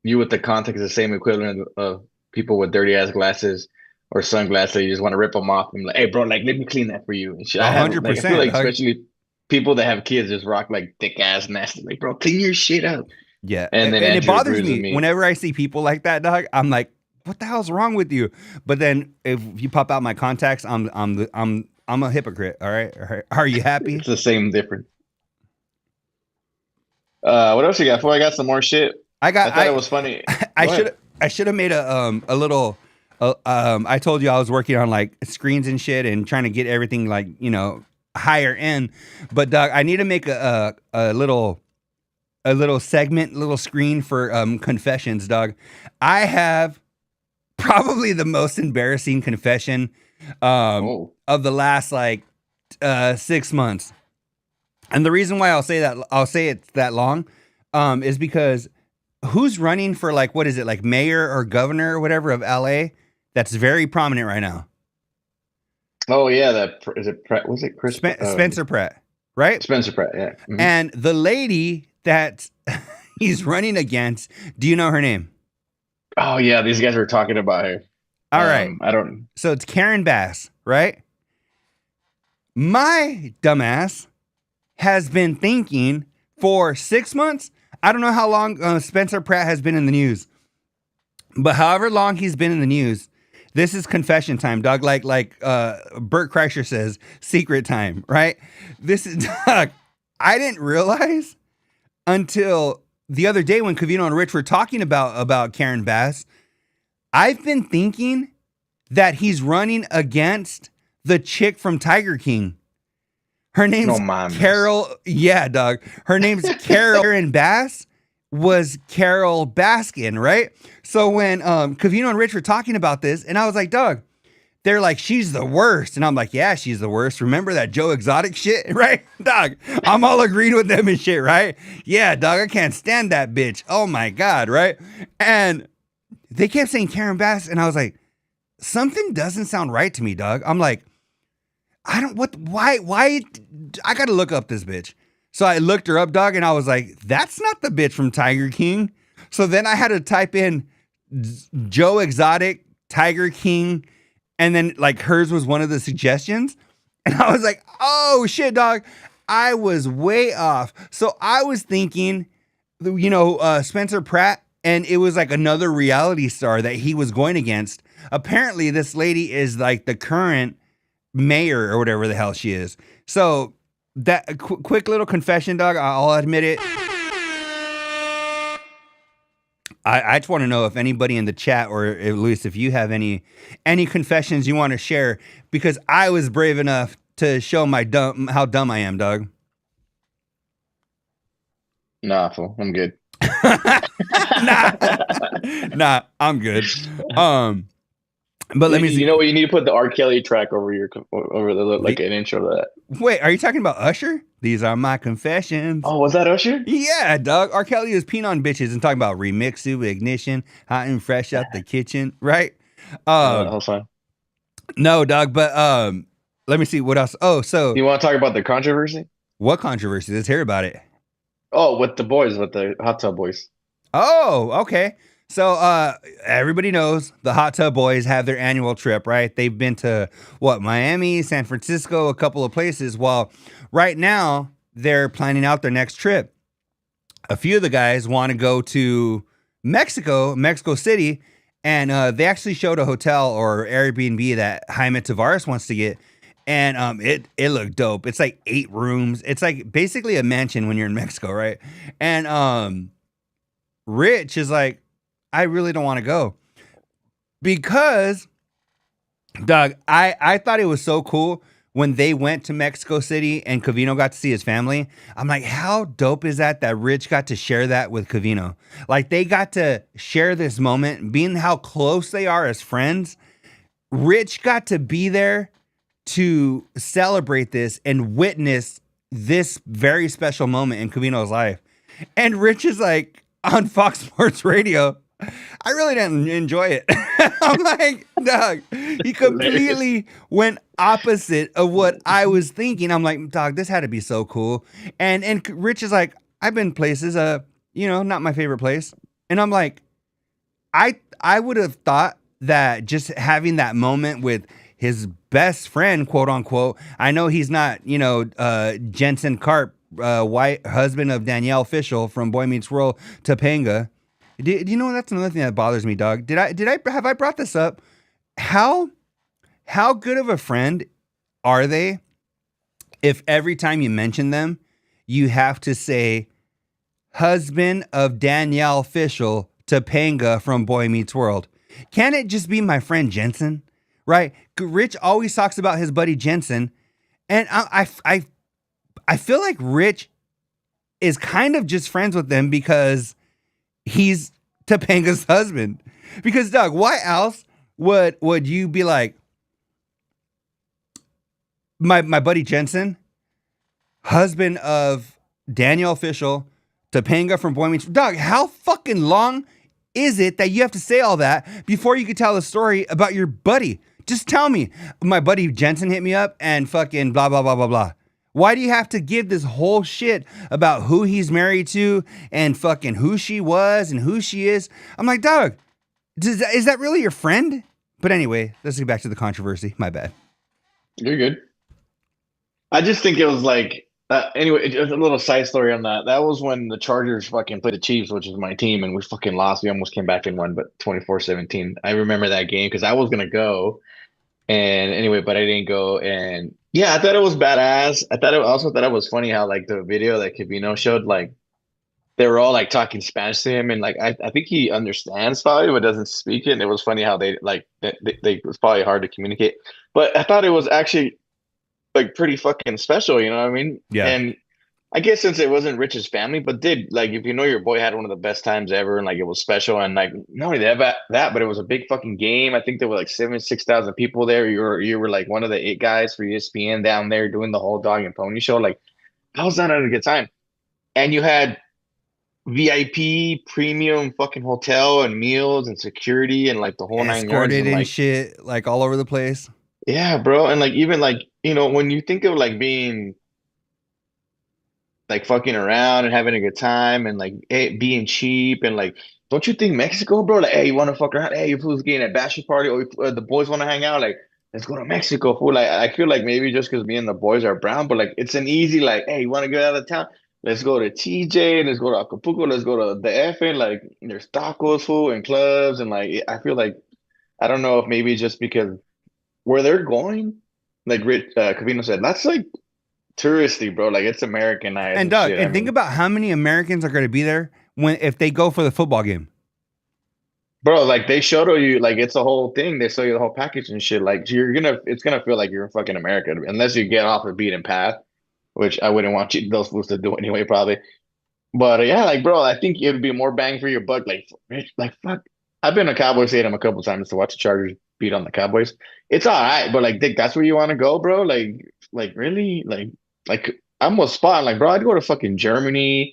you with the context is the same equivalent of people with dirty ass glasses or sunglasses. You just want to rip them off. I'm like, hey bro, like let me clean that for you. And shit. 100%. I feel like especially people that have kids just rock like thick ass nasty. Like bro, clean your shit up. Yeah, and then it bothers me whenever I see people like that, dog. I'm like, what the hell's wrong with you? But then if you pop out my contacts, I'm a hypocrite. All right. Are you happy? It's the same difference. What else you got? Before I got some more shit. I thought it was funny. I should have made a little. I told you I was working on like screens and shit and trying to get everything like higher end. But dog, I need to make a little segment, little screen for confessions, dog. I have probably the most embarrassing confession of the last like 6 months. And the reason why I'll say it's that long is because who's running for like, what is it, like mayor or governor or whatever of LA that's very prominent right now? Oh yeah, is it Pratt? Was it Chris? Spencer Pratt, right? Spencer Pratt, yeah. Mm-hmm. And the lady that he's running against, do you know her name? Oh yeah, these guys were talking about her. All right. I don't. So it's Karen Bass, right? My dumbass has been thinking for 6 months. I don't know how long Spencer Pratt has been in the news, but however long he's been in the news, this is confession time, dog. Like Bert Kreischer says, secret time, right? This is, dog. I didn't realize until the other day when Covino and Rich were talking about Karen Bass. I've been thinking that he's running against the chick from Tiger King. Her name's Carol. Yeah, dog. Her name's Carol. Karen Bass was Carol Baskin, right? So when Covino and Rich were talking about this, and I was like, dog, they're like, she's the worst. And I'm like, yeah, she's the worst. Remember that Joe Exotic shit, right? Dog, I'm all agreed with them and shit, right? Yeah, dog, I can't stand that bitch. Oh my God, right? And they kept saying Karen Bass, and I was like, something doesn't sound right to me, dog. I'm like, why, I gotta look up this bitch. So I looked her up, dog, and I was like, that's not the bitch from Tiger King. So then I had to type in Joe Exotic, Tiger King, and then like hers was one of the suggestions. And I was like, oh shit, dog. I was way off. So I was thinking, Spencer Pratt, and it was like another reality star that he was going against. Apparently this lady is like the current mayor or whatever the hell she is. So that quick little confession, dog, I'll admit it. I just want to know if anybody in the chat or at least if you have any confessions you want to share, because I was brave enough to show how dumb I am, dog. Nah, fool, I'm good. Nah, I'm good. But let me You see. know what? You need to put the R. Kelly track over the The, like an intro to that. wait, are you talking about Usher? These are my confessions. Oh, was that Usher? Yeah, dog. R. Kelly is peeing on bitches and talking about remix to ignition, hot and fresh out the kitchen, right? That was fun. No, dog. But let me see what else. Oh, so You want to talk about the controversy? what controversy? Let's hear about it. Oh, with the boys, with the hot tub boys. Oh, okay. So everybody knows the Hot Tub Boys have their annual trip, right? They've been to what, Miami, San Francisco, a couple of places. Well, right now they're planning out their next trip. A few of the guys want to go to Mexico City, and they actually showed a hotel or Airbnb that Jaime Tavares wants to get. And it looked dope. It's like 8 rooms. It's like basically a mansion when you're in Mexico, right? And Rich is like, I really don't want to go because, Doug, I thought it was so cool when they went to Mexico City and Covino got to see his family. I'm like, how dope is that Rich got to share that with Covino? Like, they got to share this moment, being how close they are as friends. Rich got to be there to celebrate this and witness this very special moment in Covino's life. And Rich is like on Fox Sports Radio, I really didn't enjoy it. I'm like, dog, he completely went opposite of what I was thinking. I'm like, dog, this had to be so cool. And Rich is like, I've been places, not my favorite place. And I'm like, I would have thought that just having that moment with his best friend, quote unquote. I know he's not, Jensen Karp, white husband of Danielle Fishel from Boy Meets World, Topanga. Do you know that's another thing that bothers me, dog? Have I brought this up? How good of a friend are they if every time you mention them, you have to say husband of Danielle Fishel, Topanga from Boy Meets World? Can't it just be my friend Jensen? Right? Rich always talks about his buddy Jensen, and I feel like Rich is kind of just friends with them because he's Topanga's husband. Because, Doug, why else would you be like, my buddy Jensen, husband of Danielle Fishel, Topanga from Boy Meets? Doug, how fucking long is it that you have to say all that before you could tell a story about your buddy? Just tell me, my buddy Jensen hit me up and fucking blah, blah, blah, blah, blah. Why do you have to give this whole shit about who he's married to and fucking who she was and who she is? I'm like, dog, is that really your friend? But anyway, let's get back to the controversy. My bad. You're good. I just think it was like, anyway, just a little side story on that. That was when the Chargers fucking played the Chiefs, which is my team, and we fucking lost. We almost came back and won, but 24-17. I remember that game because I was going to go. And anyway, but I didn't go. And yeah, I thought it was badass. Also thought it was funny how like the video that Covino showed, like they were all like talking Spanish to him, and like I think he understands probably but doesn't speak it. And it was funny how they like they it was probably hard to communicate. But I thought it was actually like pretty fucking special, you know what I mean? Yeah. And I guess since it wasn't Rich's family, but like if you know your boy had one of the best times ever, and like it was special, and like not only that, but it was a big fucking game. I think there were like 6,000 people there. You were like one of the 8 guys for ESPN down there doing the whole dog and pony show. Like I was not having a good time, and you had VIP premium fucking hotel and meals and security and like the whole 9 yards Escorted and like shit, like all over the place. yeah, bro, and like even like when you think of like being like fucking around and having a good time and like being cheap and like don't you think Mexico, bro? Like, hey, you want to fuck around? Hey, you fools getting a bachelor party or the boys want to hang out? Like, let's go to Mexico, fool. Like, I feel like maybe just because me and the boys are brown, but like it's an easy like, hey, you want to get out of town? Let's go to TJ, let's go to Acapulco, let's go to the F and like there's tacos, fool, and clubs and like I feel like I don't know if maybe just because where they're going, like Rich Covino said, that's like touristy, bro. Like it's Americanized. And Doug, shit. and think about how many Americans are going to be there if they go for the football game. Bro, like they show you, like it's a whole thing. They show you the whole package and shit. Like it's gonna feel like you're in fucking America unless you get off the beaten path, which I wouldn't want those fools to do anyway, probably. But yeah, like bro, I think it'd be more bang for your buck. Like fuck, I've been to Cowboy Stadium a couple times to watch the Chargers. beat on the Cowboys. It's all right, but like, Dick, that's where you want to go, bro? Like really? Like I'm almost spot. Like, bro, I'd go to fucking Germany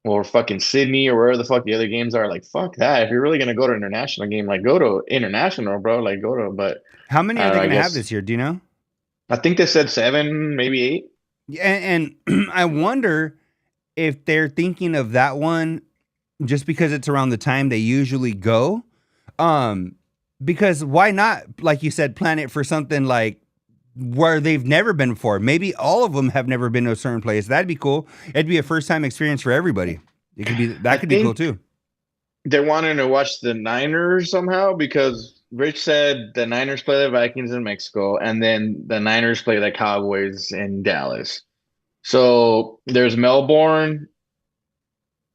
or fucking Sydney or wherever the fuck the other games are. Like, fuck that. If you're really gonna go to an international game, like go to international, bro. Like go to, but How many I are don't they know. I going to have guess this year? Do you know? I think they said 7, maybe 8. And I wonder if they're thinking of that one just because it's around the time they usually go. Because why not, like you said, plan it for something like where they've never been before. Maybe all of them have never been to a certain place. That'd be cool. It'd be a first time experience for everybody. It could be I that could be cool think too. they're wanting to watch the Niners somehow because Rich said the Niners play the Vikings in Mexico and then the Niners play the Cowboys in Dallas. So there's Melbourne,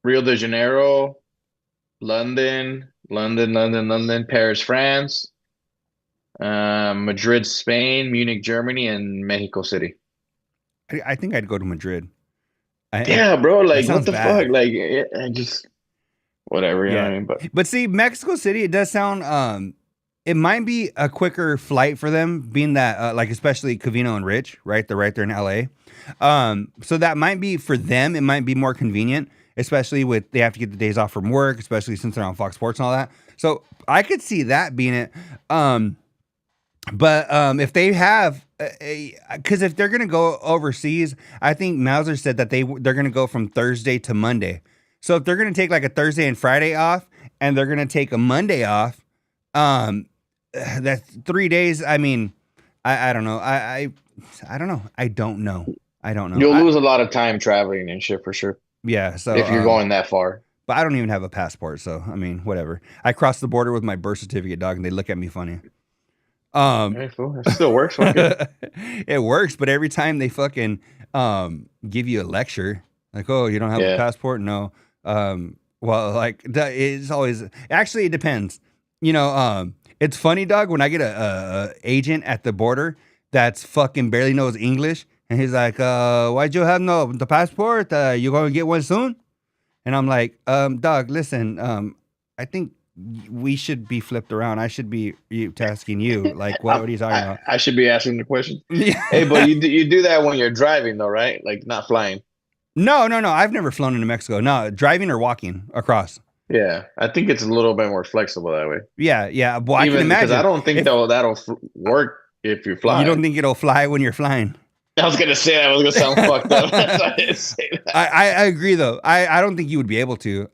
Rio de Janeiro, London, Paris, France, Madrid, Spain, Munich, Germany, and Mexico City. I think I'd go to Madrid. Yeah, bro. That Like, what sounds the fuck? bad. Like, I just whatever, you know what Yeah. I mean? But But see, Mexico City, it does sound it might be a quicker flight for them, being that like especially Covino and Rich, right? They're right there in LA. So that might be for them, it might be more convenient, especially with they have to get the days off from work, especially since they're on Fox Sports and all that. So I could see that being it. But if they have, because if they're gonna go overseas, I think Mauser said that they're gonna go from Thursday to Monday. So if they're gonna take like a Thursday and Friday off, and they're gonna take a Monday off, that's 3 days. I mean, I don't know. I don't know. I don't know. I don't know. you'll lose a lot of time traveling and shit for sure Yeah. So if you're going that far. but I don't even have a passport. So I mean, whatever. I crossed the border with my birth certificate, dog, and they look at me funny. Okay, cool. It still works. Fuck it. It works, but every time they fucking give you a lecture, like, oh, you don't have a Yeah. passport? No. Well, like it's always actually it depends. You know, it's funny, dog, when I get a agent at the border that's fucking barely knows English, and he's like, why'd you have the passport? You gonna get one soon? And I'm like, dog, listen, I think we should be flipped around. I should be tasking you. Like, what are you talking about? I should be asking the question. Yeah. Hey, but you do that when you're driving though, right? Like not flying. No. I've never flown into Mexico. No, driving or walking across. Yeah, I think it's a little bit more flexible that way. Yeah. Well, I can Even because imagine. I don't think if that'll work if you fly. you don't think it'll fly when you're flying. I was gonna say that. I was gonna sound fucked up. That's why I didn't say that. I agree though. I don't think you would be able to.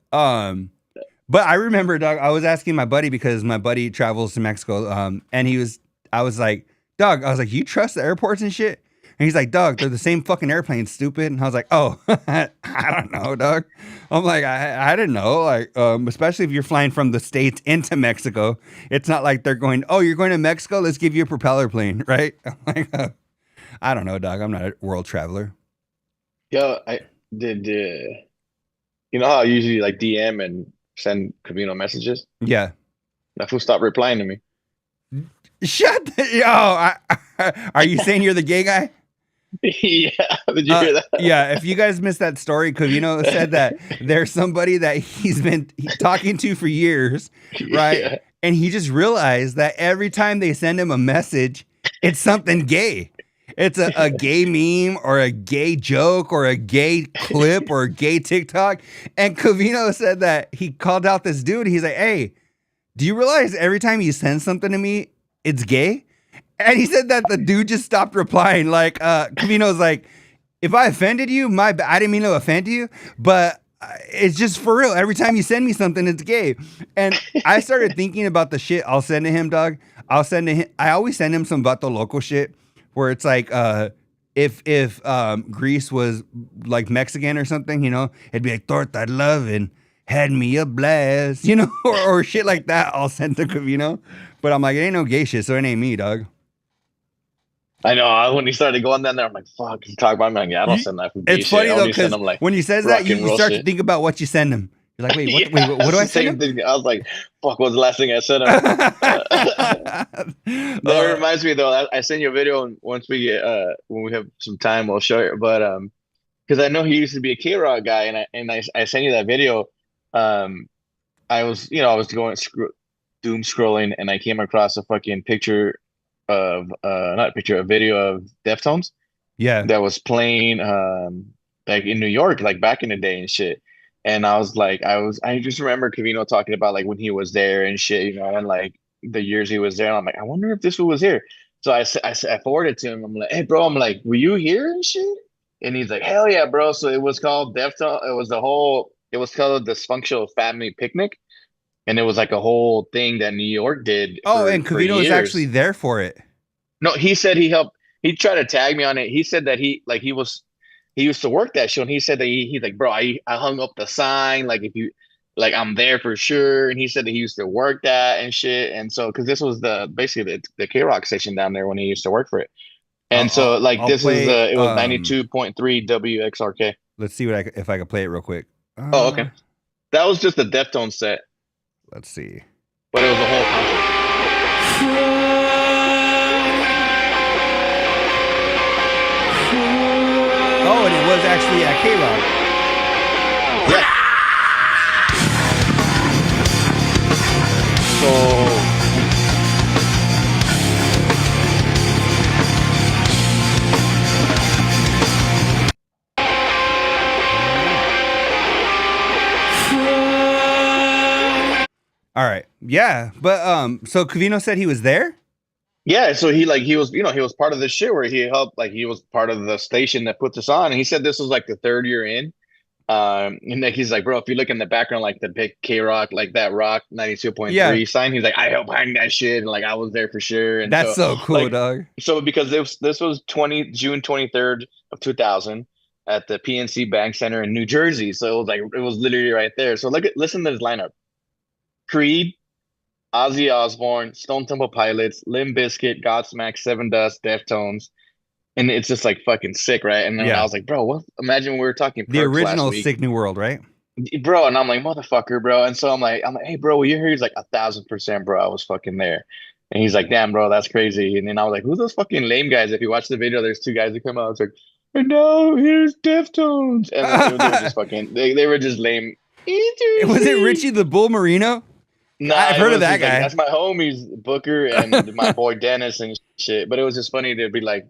But I remember, dog, I was asking my buddy because my buddy travels to Mexico. And I was like, dog, you trust the airports and shit? And he's like, dog, they're the same fucking airplane, stupid. And I was like, oh, I don't know, dog. I'm like, I didn't know. Like, especially if you're flying from the States into Mexico, it's not like they're going, oh, you're going to Mexico? Let's give you a propeller plane, right? I'm like, I don't know, dog. I'm not a world traveler. Yo, I did. You know how I usually like DM and send Covino messages? Yeah. That fool stopped replying to me. Shut are you saying you're the gay guy? Yeah, did you hear that? Yeah, if you guys missed that story, Covino said that there's somebody that he's been talking to for years, right? Yeah. And he just realized that every time they send him a message, it's something gay. It's a gay meme or a gay joke or a gay clip or a gay TikTok. And Covino said that he called out this dude. He's like, hey, do you realize every time you send something to me, it's gay? And he said that the dude just stopped replying. Like, Covino's like, if I offended you, I didn't mean to offend you, but it's just for real. Every time you send me something, it's gay. And I started thinking about the shit I'll send to him, dog. I always send him some Vato Loco shit where it's like, if Greece was like Mexican or something, you know, it'd be like, torta love and had me a blast, you know, or shit like that. I'll send to Covino. But I'm like, it ain't no gay shit, so it ain't me, dog. I know. When he started going down there, I'm like, fuck, he's talking about me. Like, yeah, I don't send that for gay It's funny shit. I though, only send because him like when he says rock that, you and roll start to shit. think about what you send him. You're like, wait, what, Yeah, what do I it's the send same him? thing. I was like, fuck, what's the last thing I sent him? That reminds me though, I sent you a video and once we get when we have some time we'll show it. But because I know he used to be a K-Rock guy and I sent you that video. I was going doom scrolling, and I came across a fucking picture of not a picture, a video of Deftones Yeah. that was playing like in New York, like back in the day and shit. And I was like, I just remember Covino talking about like when he was there and shit, you know, and like the years he was there. And I'm like, I wonder if this was here. So I forwarded to him. I'm like, hey, bro, I'm like, were you here and shit? And he's like, hell yeah, bro. So it was called Deftone. It was called Dysfunctional Family Picnic. And it was like a whole thing that New York did And for Covino was years. actually there for it. No, he said he helped. He tried to tag me on it. He said that he used to work that show, and he said that he's like, bro, I hung up the sign, like if you like I'm there for sure. And he said that he used to work that and shit. And so because this was basically the K Rock station down there when he used to work for it. And so like I'll this play, is it was 92.3 WXRK. Let's see if I can play it real quick. Oh, okay. That was just a Deftones set, Let's see. but it was a whole concert. Oh, and it was actually at K-Rock. Yeah. So All right. Yeah. But so Covino said he was there? yeah, so he was, you know, he was part of the shit where he helped, like he was part of the station that put this on. And he said this was like the third year in. And like he's like, bro, if you look in the background, like the big K Rock, like that Rock 92.3 sign, he's like, I helped hang that shit, and like I was there for sure. And That's so cool, like, dog. So because this was June 23rd of 2000 at the PNC Bank Center in New Jersey. So it was literally right there. So listen to this lineup: Creed, Ozzy Osbourne, Stone Temple Pilots, Limp Bizkit, Godsmack, Seven Dust, Deftones. And it's just like fucking sick, right? And then I was like, bro, what? Imagine we were talking the Perks original last week. Sick New World, right? Bro, and I'm like, motherfucker, bro. And so I'm like, hey, bro, were you here? He's like, 1,000%, bro. I was fucking there. And he's like, damn, bro, that's crazy. And then I was like, who's those fucking lame guys? If you watch the video, there's two guys that come out. It's like, and now here's Deftones. And then they were just fucking, they were just lame. Was it Richie the Bull Marino? Nah, I've heard of that guy. Like, that's my homies, Booker and my boy Dennis and shit. But it was just funny to be like,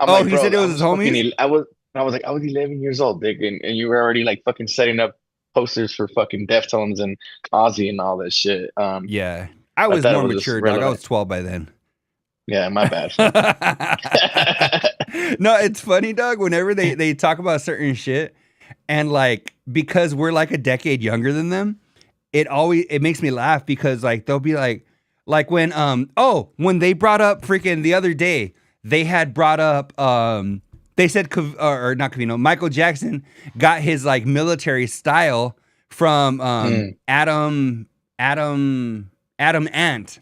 he said it was his homies? I was 11 years old, Dick, and you were already like fucking setting up posters for fucking Deftones and Ozzy and all that shit. Yeah. I was more mature, dog. I was 12 by then. Yeah, my bad. No, it's funny, dog. Whenever they talk about certain shit, and like because we're like a decade younger than them, it makes me laugh because like they'll be like when when they brought up freaking the other day, they had brought up they said or not Covino, Michael Jackson got his like military style from Adam Ant,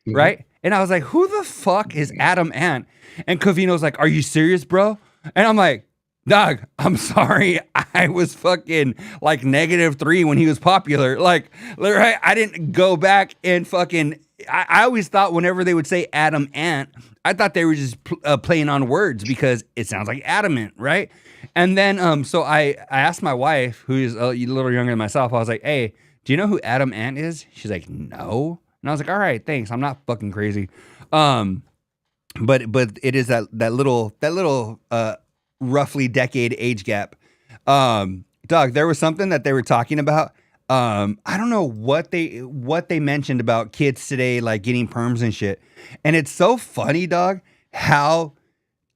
right? And I was like, who the fuck is Adam Ant? And Covino's like, are you serious, bro? And I'm like, dog, I'm sorry. I was fucking like -3 when he was popular. Like, right? I didn't go back and fucking. I always thought whenever they would say Adam Ant, I thought they were just playing on words because it sounds like adamant, right? And then, so I asked my wife, who is a little younger than myself, I was like, hey, do you know who Adam Ant is? She's like, no. And I was like, all right, thanks. I'm not fucking crazy. But it is that little roughly decade age gap. Doug, there was something that they were talking about. I don't know what they mentioned about kids today, like getting perms and shit. And it's so funny, dog, how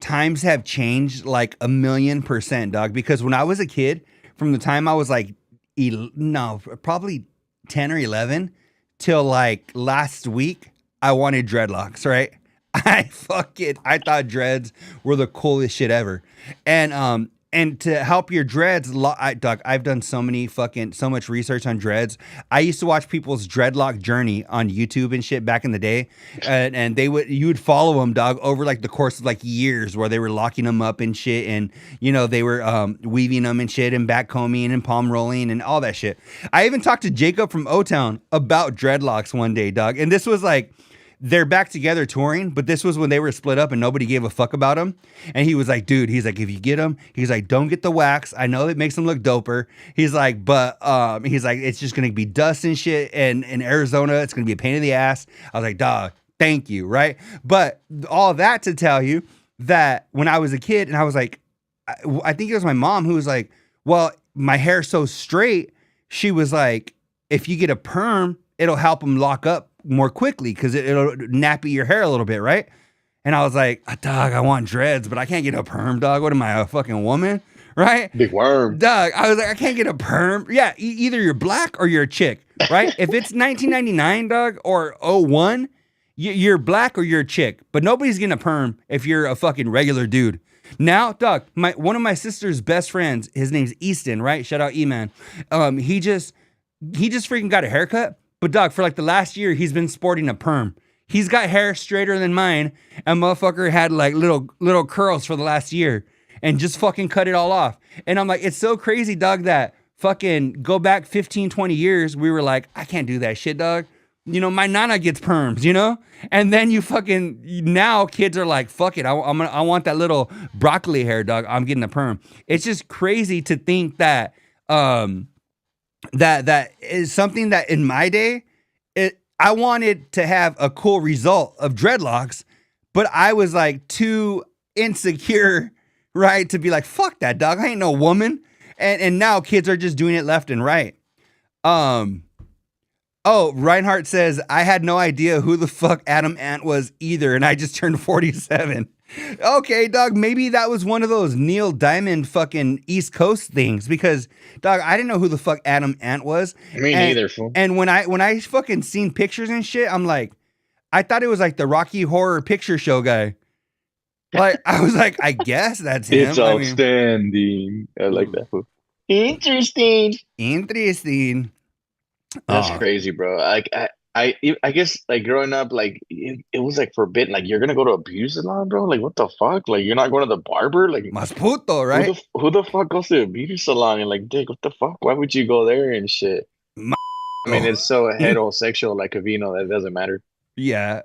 times have changed like 1,000,000%, dog. Because when I was a kid, from the time I was like, probably 10 or 11 till like last week, I wanted dreadlocks, right? I thought dreads were the coolest shit ever. And to help your dreads, Doug, I've done so much research on dreads. I used to watch people's dreadlock journey on YouTube and shit back in the day. And you would follow them, dog, over like the course of like years where they were locking them up and shit. And, you know, they were weaving them and shit and back combing and palm rolling and all that shit. I even talked to Jacob from O-Town about dreadlocks one day, dog. And this was like, they're back together touring, but this was when they were split up and nobody gave a fuck about him. And he was like, dude, he's like, if you get him, he's like, don't get the wax. I know it makes him look doper. He's like, but he's like, it's just gonna be dust and shit. And in Arizona, it's gonna be a pain in the ass. I was like, dog, thank you, right? But all that to tell you that when I was a kid, and I was like, I think it was my mom who was like, well, my hair's so straight. She was like, if you get a perm, it'll help them lock up more quickly because it'll nappy your hair a little bit, right? And I was like, dog, I want dreads, but I can't get a perm, dog. What am I, a fucking woman? Right? Big worm. Dog, I was like, I can't get a perm. Yeah, either you're black or you're a chick, right? If it's 1999, dog, or '01, you're black or you're a chick. But nobody's getting a perm if you're a fucking regular dude. Now, dog, one of my sister's best friends, his name's Easton, right? Shout out E-Man. He just freaking got a haircut. But dog, for like the last year, he's been sporting a perm. He's got hair straighter than mine, and motherfucker had like little curls for the last year, and just fucking cut it all off. And I'm like, it's so crazy, dog, that fucking go back 15, 20 years, we were like, I can't do that shit, dog. You know, my nana gets perms, you know? And then now kids are like, fuck it, I want that little broccoli hair, dog. I'm getting a perm. It's just crazy to think that that is something that in my day, I wanted to have a cool result of dreadlocks, but I was like too insecure, right, to be like, fuck that, dog. I ain't no woman. And now kids are just doing it left and right. Oh, Reinhardt says, I had no idea who the fuck Adam Ant was either, and I just turned 47. Okay, dog, maybe that was one of those Neil Diamond fucking East Coast things, because, dog, I didn't know who the fuck Adam Ant was. Me neither, fool. And when I fucking seen pictures and shit, I'm like, I thought it was like the Rocky Horror Picture Show guy. Like, I was like, I guess that's him. It's outstanding. I like that, fool. Interesting. That's crazy, bro. Like I guess like growing up, like it was like forbidden. Like you're gonna go to a beauty salon, bro. Like what the fuck? Like you're not going to the barber. Like Mas puto, right? Who the fuck goes to a beauty salon and like, dick, what the fuck? Why would you go there and shit? I mean, it's so heterosexual, like Covino, that it doesn't matter. Yeah.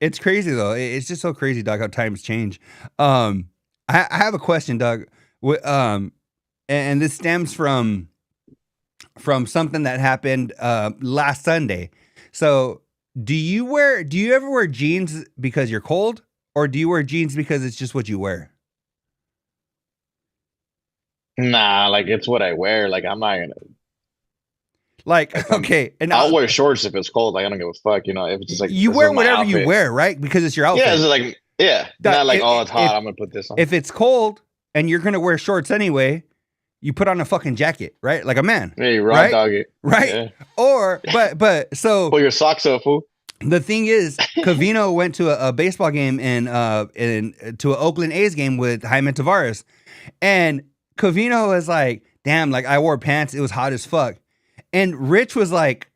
It's crazy though. It's just so crazy, dog, how times change. I have a question, Doug. And this stems from something that happened last Sunday. So do you ever wear jeans because you're cold, or do you wear jeans because it's just what you wear? Nah, like it's what I wear. Like I'm not gonna like okay, and I'll wear shorts if it's cold. Like I don't give a fuck, you know, if it's just like you wear whatever you wear, right? Because it's your outfit. Yeah, it's like not like it's hot, I'm gonna put this on. If it's cold and you're gonna wear shorts anyway, you put on a fucking jacket, right? Like a man. Yeah, you raw dog it. Right? Yeah. Or, but so. Pull your socks up, fool. The thing is, Covino went to a baseball game to an Oakland A's game with Jaime Tavares. And Covino was like, damn, like I wore pants. It was hot as fuck. And Rich was like,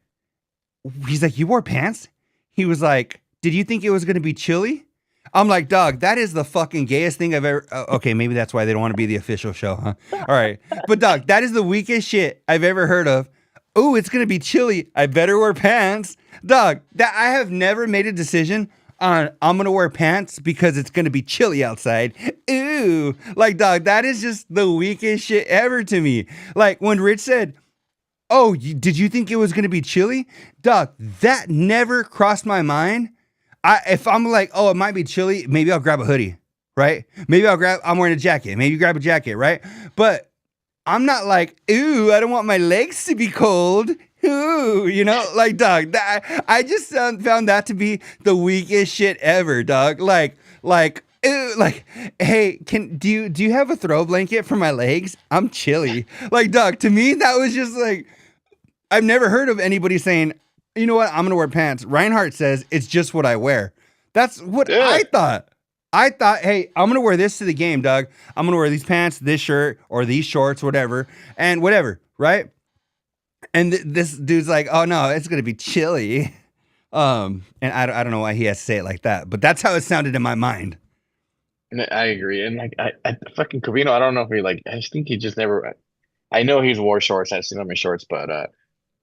he's like, you wore pants? He was like, did you think it was going to be chilly? I'm like, dog, that is the fucking gayest thing I've ever... okay, maybe that's why they don't want to be the official show, huh? All right. But, dog, that is the weakest shit I've ever heard of. Ooh, it's going to be chilly. I better wear pants. Dog, that I have never made a decision on I'm going to wear pants because it's going to be chilly outside. Ooh. Like, dog, that is just the weakest shit ever to me. Like, when Rich said, oh, did you think it was going to be chilly? Dog, that never crossed my mind. If I'm like, oh, it might be chilly, maybe I'll grab a hoodie, right? Maybe I'm wearing a jacket. Maybe you grab a jacket, right? But I'm not like, ooh, I don't want my legs to be cold. Ooh, you know, like, dog, I just found that to be the weakest shit ever, dog. Like, ooh, like, hey, do you have a throw blanket for my legs? I'm chilly. Like, dog, to me, that was just like, I've never heard of anybody saying, you know what? I'm going to wear pants. Reinhardt says it's just what I wear. That's what I thought. I thought, hey, I'm going to wear this to the game, Doug. I'm going to wear these pants, this shirt, or these shorts, whatever, and whatever, right? And this dude's like, oh, no, it's going to be chilly. And I don't know why he has to say it like that, but that's how it sounded in my mind. I agree. And like, I fucking Covino, I don't know if he like, I think he just never, I know he's wore shorts. I've seen him in shorts, but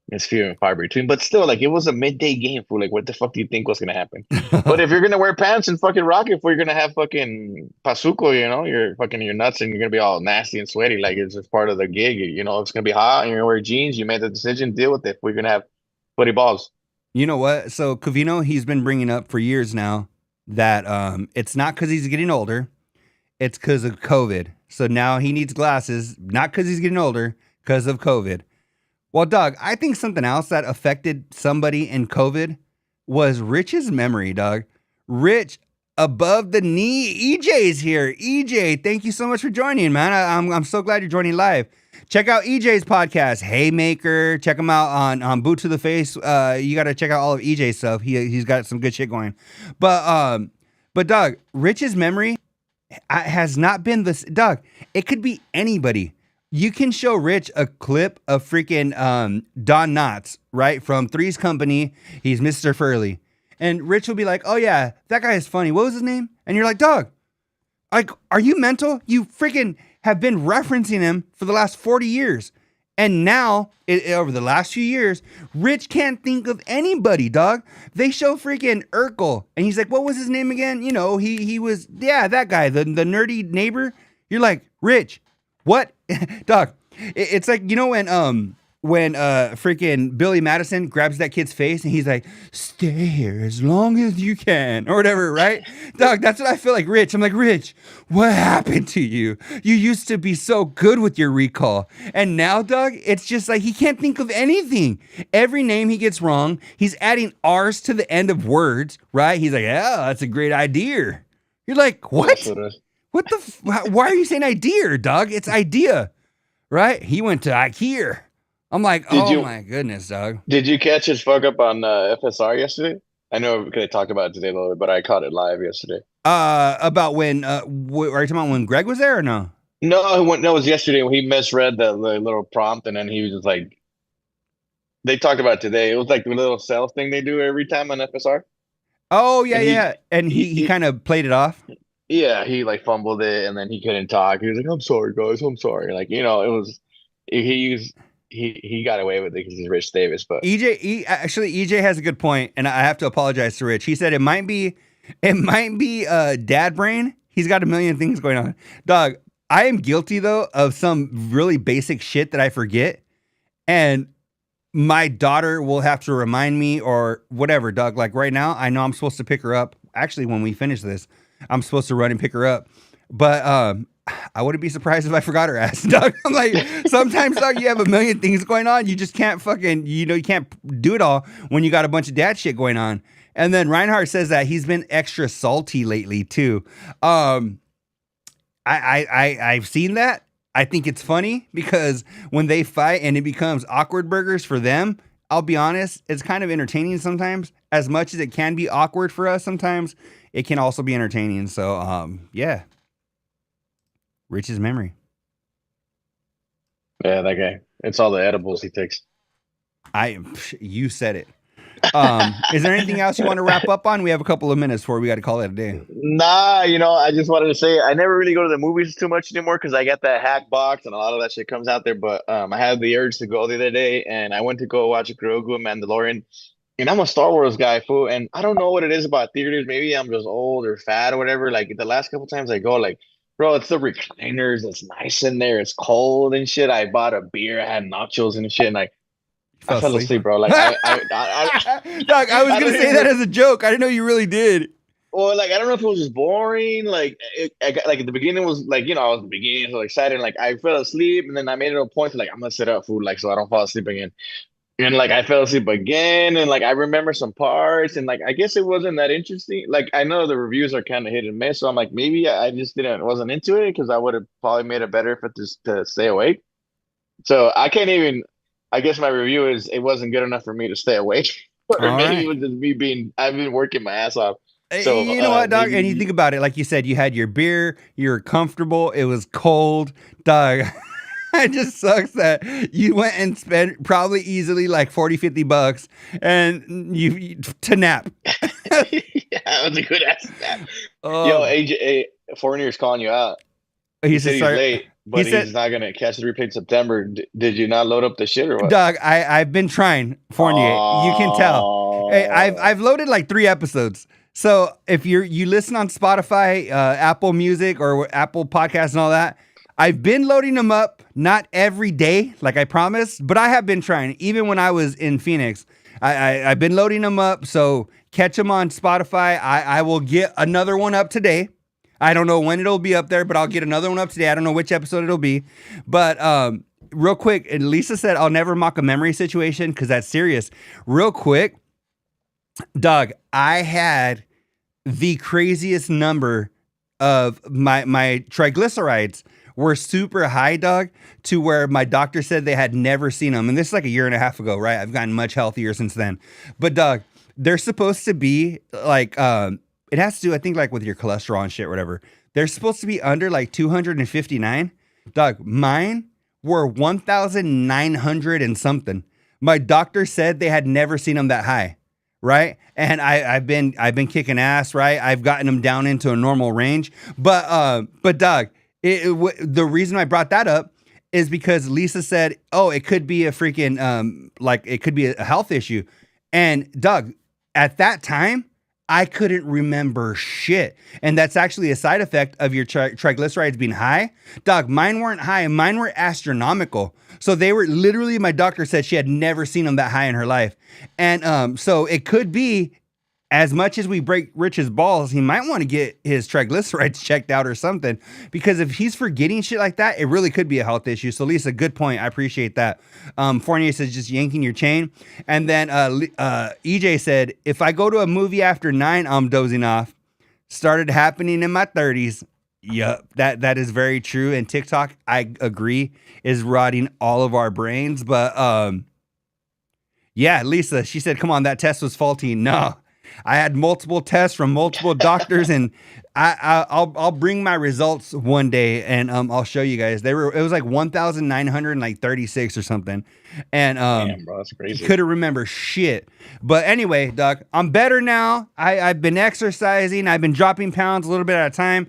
It's few and far between. But still, like it was a midday game, fool. Like, what the fuck do you think was gonna happen? But if you're gonna wear pants and fucking rock it, fool, you're gonna have fucking pasuco, you're fucking your nuts, and you're gonna be all nasty and sweaty. Like it's just part of the gig. It's gonna be hot, and you're gonna wear jeans. You made the decision, deal with it. We're gonna have sweaty balls. You know what? So Covino, he's been bringing up for years now that it's not because he's getting older, it's because of COVID. So now he needs glasses, not because he's getting older, because of COVID. Well, dog, I think something else that affected somebody in COVID was Rich's memory, dog. Rich, above the knee, EJ's here. EJ, thank you so much for joining, man. I'm so glad you're joining live. Check out EJ's podcast, Haymaker. Check him out on Boot to the Face. You got to check out all of EJ's stuff. He's got some good shit going. But dog, Rich's memory has not been this. Dog, it could be anybody. You can show Rich a clip of freaking Don Knotts, right? From Three's Company. He's Mr. Furley. And Rich will be like, oh yeah, that guy is funny. What was his name? And you're like, dog, like, are you mental? You freaking have been referencing him for the last 40 years. And now, over the last few years, Rich can't think of anybody, dog. They show freaking Urkel. And he's like, what was his name again? He was, yeah, that guy, the nerdy neighbor. You're like, Rich, what? Dog, it's like, when freaking Billy Madison grabs that kid's face and he's like, stay here as long as you can, or whatever, right? Dog, that's what I feel like Rich. I'm like, Rich, what happened to you? You used to be so good with your recall. And now, dog, it's just like he can't think of anything. Every name he gets wrong, he's adding R's to the end of words, right? He's like, yeah, that's a great idea. You're like, what? What the why are you saying idea, dog? It's idea, right? He went to IKEA. I'm like, my goodness, dog. Did you catch his fuck up on FSR yesterday? I know we could have talked about it today a little bit, but I caught it live yesterday. About when, are you talking about when Greg was there or no? No, it was yesterday when he misread the little prompt, and then he was just like, they talked about it today. It was like the little sales thing they do every time on FSR. Oh, yeah. And he kind of played it off. Yeah, he like fumbled it, and then he couldn't talk. He was like, I'm sorry, guys. I'm sorry. Like, it was, he got away with it because he's Rich Davis, but EJ has a good point, and I have to apologize to Rich. He said it might be dad brain. He's got a million things going on. Dog, I am guilty though of some really basic shit that I forget, and my daughter will have to remind me or whatever, dog. Like right now, I know I'm supposed to pick her up. Actually, when we finish this, I'm supposed to run and pick her up, but I wouldn't be surprised if I forgot her ass, dog. I'm like, sometimes, dog, you have a million things going on. You just can't fucking, you can't do it all when you got a bunch of dad shit going on. And then Reinhardt says that he's been extra salty lately too. I've seen that. I think it's funny because when they fight and it becomes awkward burgers for them, I'll be honest, it's kind of entertaining sometimes. As much as it can be awkward for us sometimes, it can also be entertaining. So, yeah. Rich's memory. Yeah, that guy. It's all the edibles he takes. You said it. Is there anything else you want to wrap up on? We have a couple of minutes before we got to call it a day. Nah, I just wanted to say I never really go to the movies too much anymore because I got that hack box and a lot of that shit comes out there. But I had the urge to go the other day, and I went to go watch Grogu and Mandalorian. And I'm a Star Wars guy, fool. And I don't know what it is about theaters. Maybe I'm just old or fat or whatever. Like the last couple times I go, like, bro, it's the recliners. It's nice in there. It's cold and shit. I bought a beer. I had nachos and shit. And I fell asleep, bro. Like, Doc, I was gonna say that as a joke. I didn't know you really did. Well, like, I don't know if it was just boring. Like, like at the beginning was like, I was the beginning, so excited. Like, I fell asleep, and then I made it a point to like, I'm gonna sit up, food, like, so I don't fall asleep again. And like, I fell asleep again, and like, I remember some parts, and like, I guess it wasn't that interesting. Like, I know the reviews are kind of hit and miss, so I'm like, maybe I just wasn't into it because I would have probably made it better if to stay awake. So I can't even. I guess my review is it wasn't good enough for me to stay awake, or maybe it was just me I've been working my ass off. So you know what, dog? And you think about it, like you said, you had your beer, you were comfortable, it was cold, dog. It just sucks that you went and spent probably easily like $40-$50 and you to nap. Yeah, it was a good ass nap. Yo, AJ, foreigners calling you out. He said he's late, but he's not gonna catch the replay in September. Did you not load up the shit or what? Doug, I've been trying, Fournier. You can tell. Hey, I've loaded like 3 episodes. So if you listen on Spotify, Apple Music, or Apple Podcasts and all that, I've been loading them up, not every day, like I promised, but I have been trying. Even when I was in Phoenix, I've been loading them up. So catch them on Spotify. I will get another one up today. I don't know when it'll be up there, but I'll get another one up today. I don't know which episode it'll be. But real quick, and Lisa said, I'll never mock a memory situation because that's serious. Real quick, Doug, I had the craziest number of my triglycerides were super high, Doug, to where my doctor said they had never seen them. And this is like a year and a half ago, right? I've gotten much healthier since then. But Doug, they're supposed to be like, it has to do, I think, like with your cholesterol and shit, whatever. They're supposed to be under like 259. Doug, mine were 1,900 and something. My doctor said they had never seen them that high, right? And I've been kicking ass, right? I've gotten them down into a normal range. But Doug, the reason I brought that up is because Lisa said, oh, it could be a freaking, like it could be a health issue. And Doug, at that time, I couldn't remember shit. And that's actually a side effect of your triglycerides being high. Doug, mine weren't high. Mine were astronomical. So they were literally, my doctor said she had never seen them that high in her life. And so it could be, as much as we break Rich's balls, he might want to get his triglycerides checked out or something, because if he's forgetting shit like that, it really could be a health issue. So Lisa, good point. I appreciate that. Fournier says just yanking your chain. And then EJ said, if I go to a movie after 9, I'm dozing off. Started happening in my 30s. Yup, that is very true. And TikTok, I agree, is rotting all of our brains. But yeah, Lisa, she said, come on, that test was faulty. No. I had multiple tests from multiple doctors, and I'll bring my results one day, and I'll show you guys. It was like 1,936 or something, and damn, bro, that's crazy. Couldn't remember shit. But anyway, Doug, I'm better now. I've been exercising. I've been dropping pounds a little bit at a time.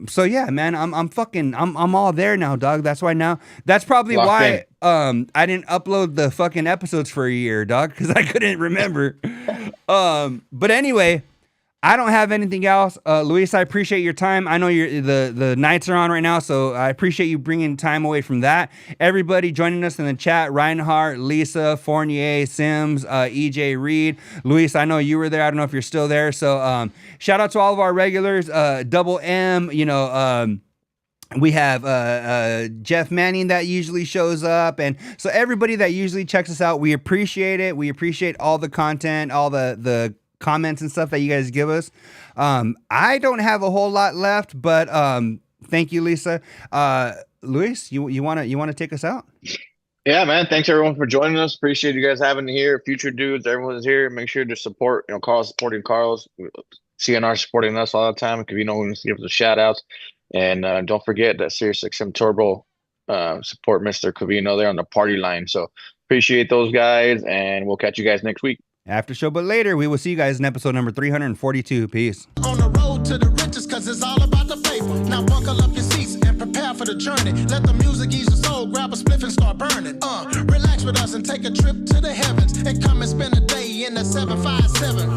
So yeah, man, I'm all there now, Doug. That's why now. That's probably why I didn't upload the fucking episodes for a year, dog, because I couldn't remember. But anyway, I don't have anything else. Luis, I appreciate your time. I know the nights are on right now, so I appreciate you bringing time away from that. Everybody joining us in the chat: Reinhardt, Lisa, Fournier, Sims, EJ Reed. Luis, I know you were there. I don't know if you're still there. So shout out to all of our regulars. Double M, we have Jeff Manning that usually shows up, and so everybody that usually checks us out, we appreciate it. We appreciate all the content, all the comments and stuff that you guys give us. I don't have a whole lot left, but thank you, Lisa. Luis, you wanna take us out? Yeah, man. Thanks everyone for joining us. Appreciate you guys having here. Future dudes, everyone's here. Make sure to support. Carl's supporting Carlos. CNR supporting us all the time. If you know, give us a shout out. And don't forget that SiriusXM Turbo support Mr. Covino there on the party line. So appreciate those guys, and we'll catch you guys next week. After show, but later, we will see you guys in episode number 342. Peace. On the road to the riches, cause it's all about the paper. Now buckle up your seats and prepare for the journey. Let the music ease your soul, grab a spliff and start burning. Relax with us and take a trip to the heavens, and come and spend a day in the 757.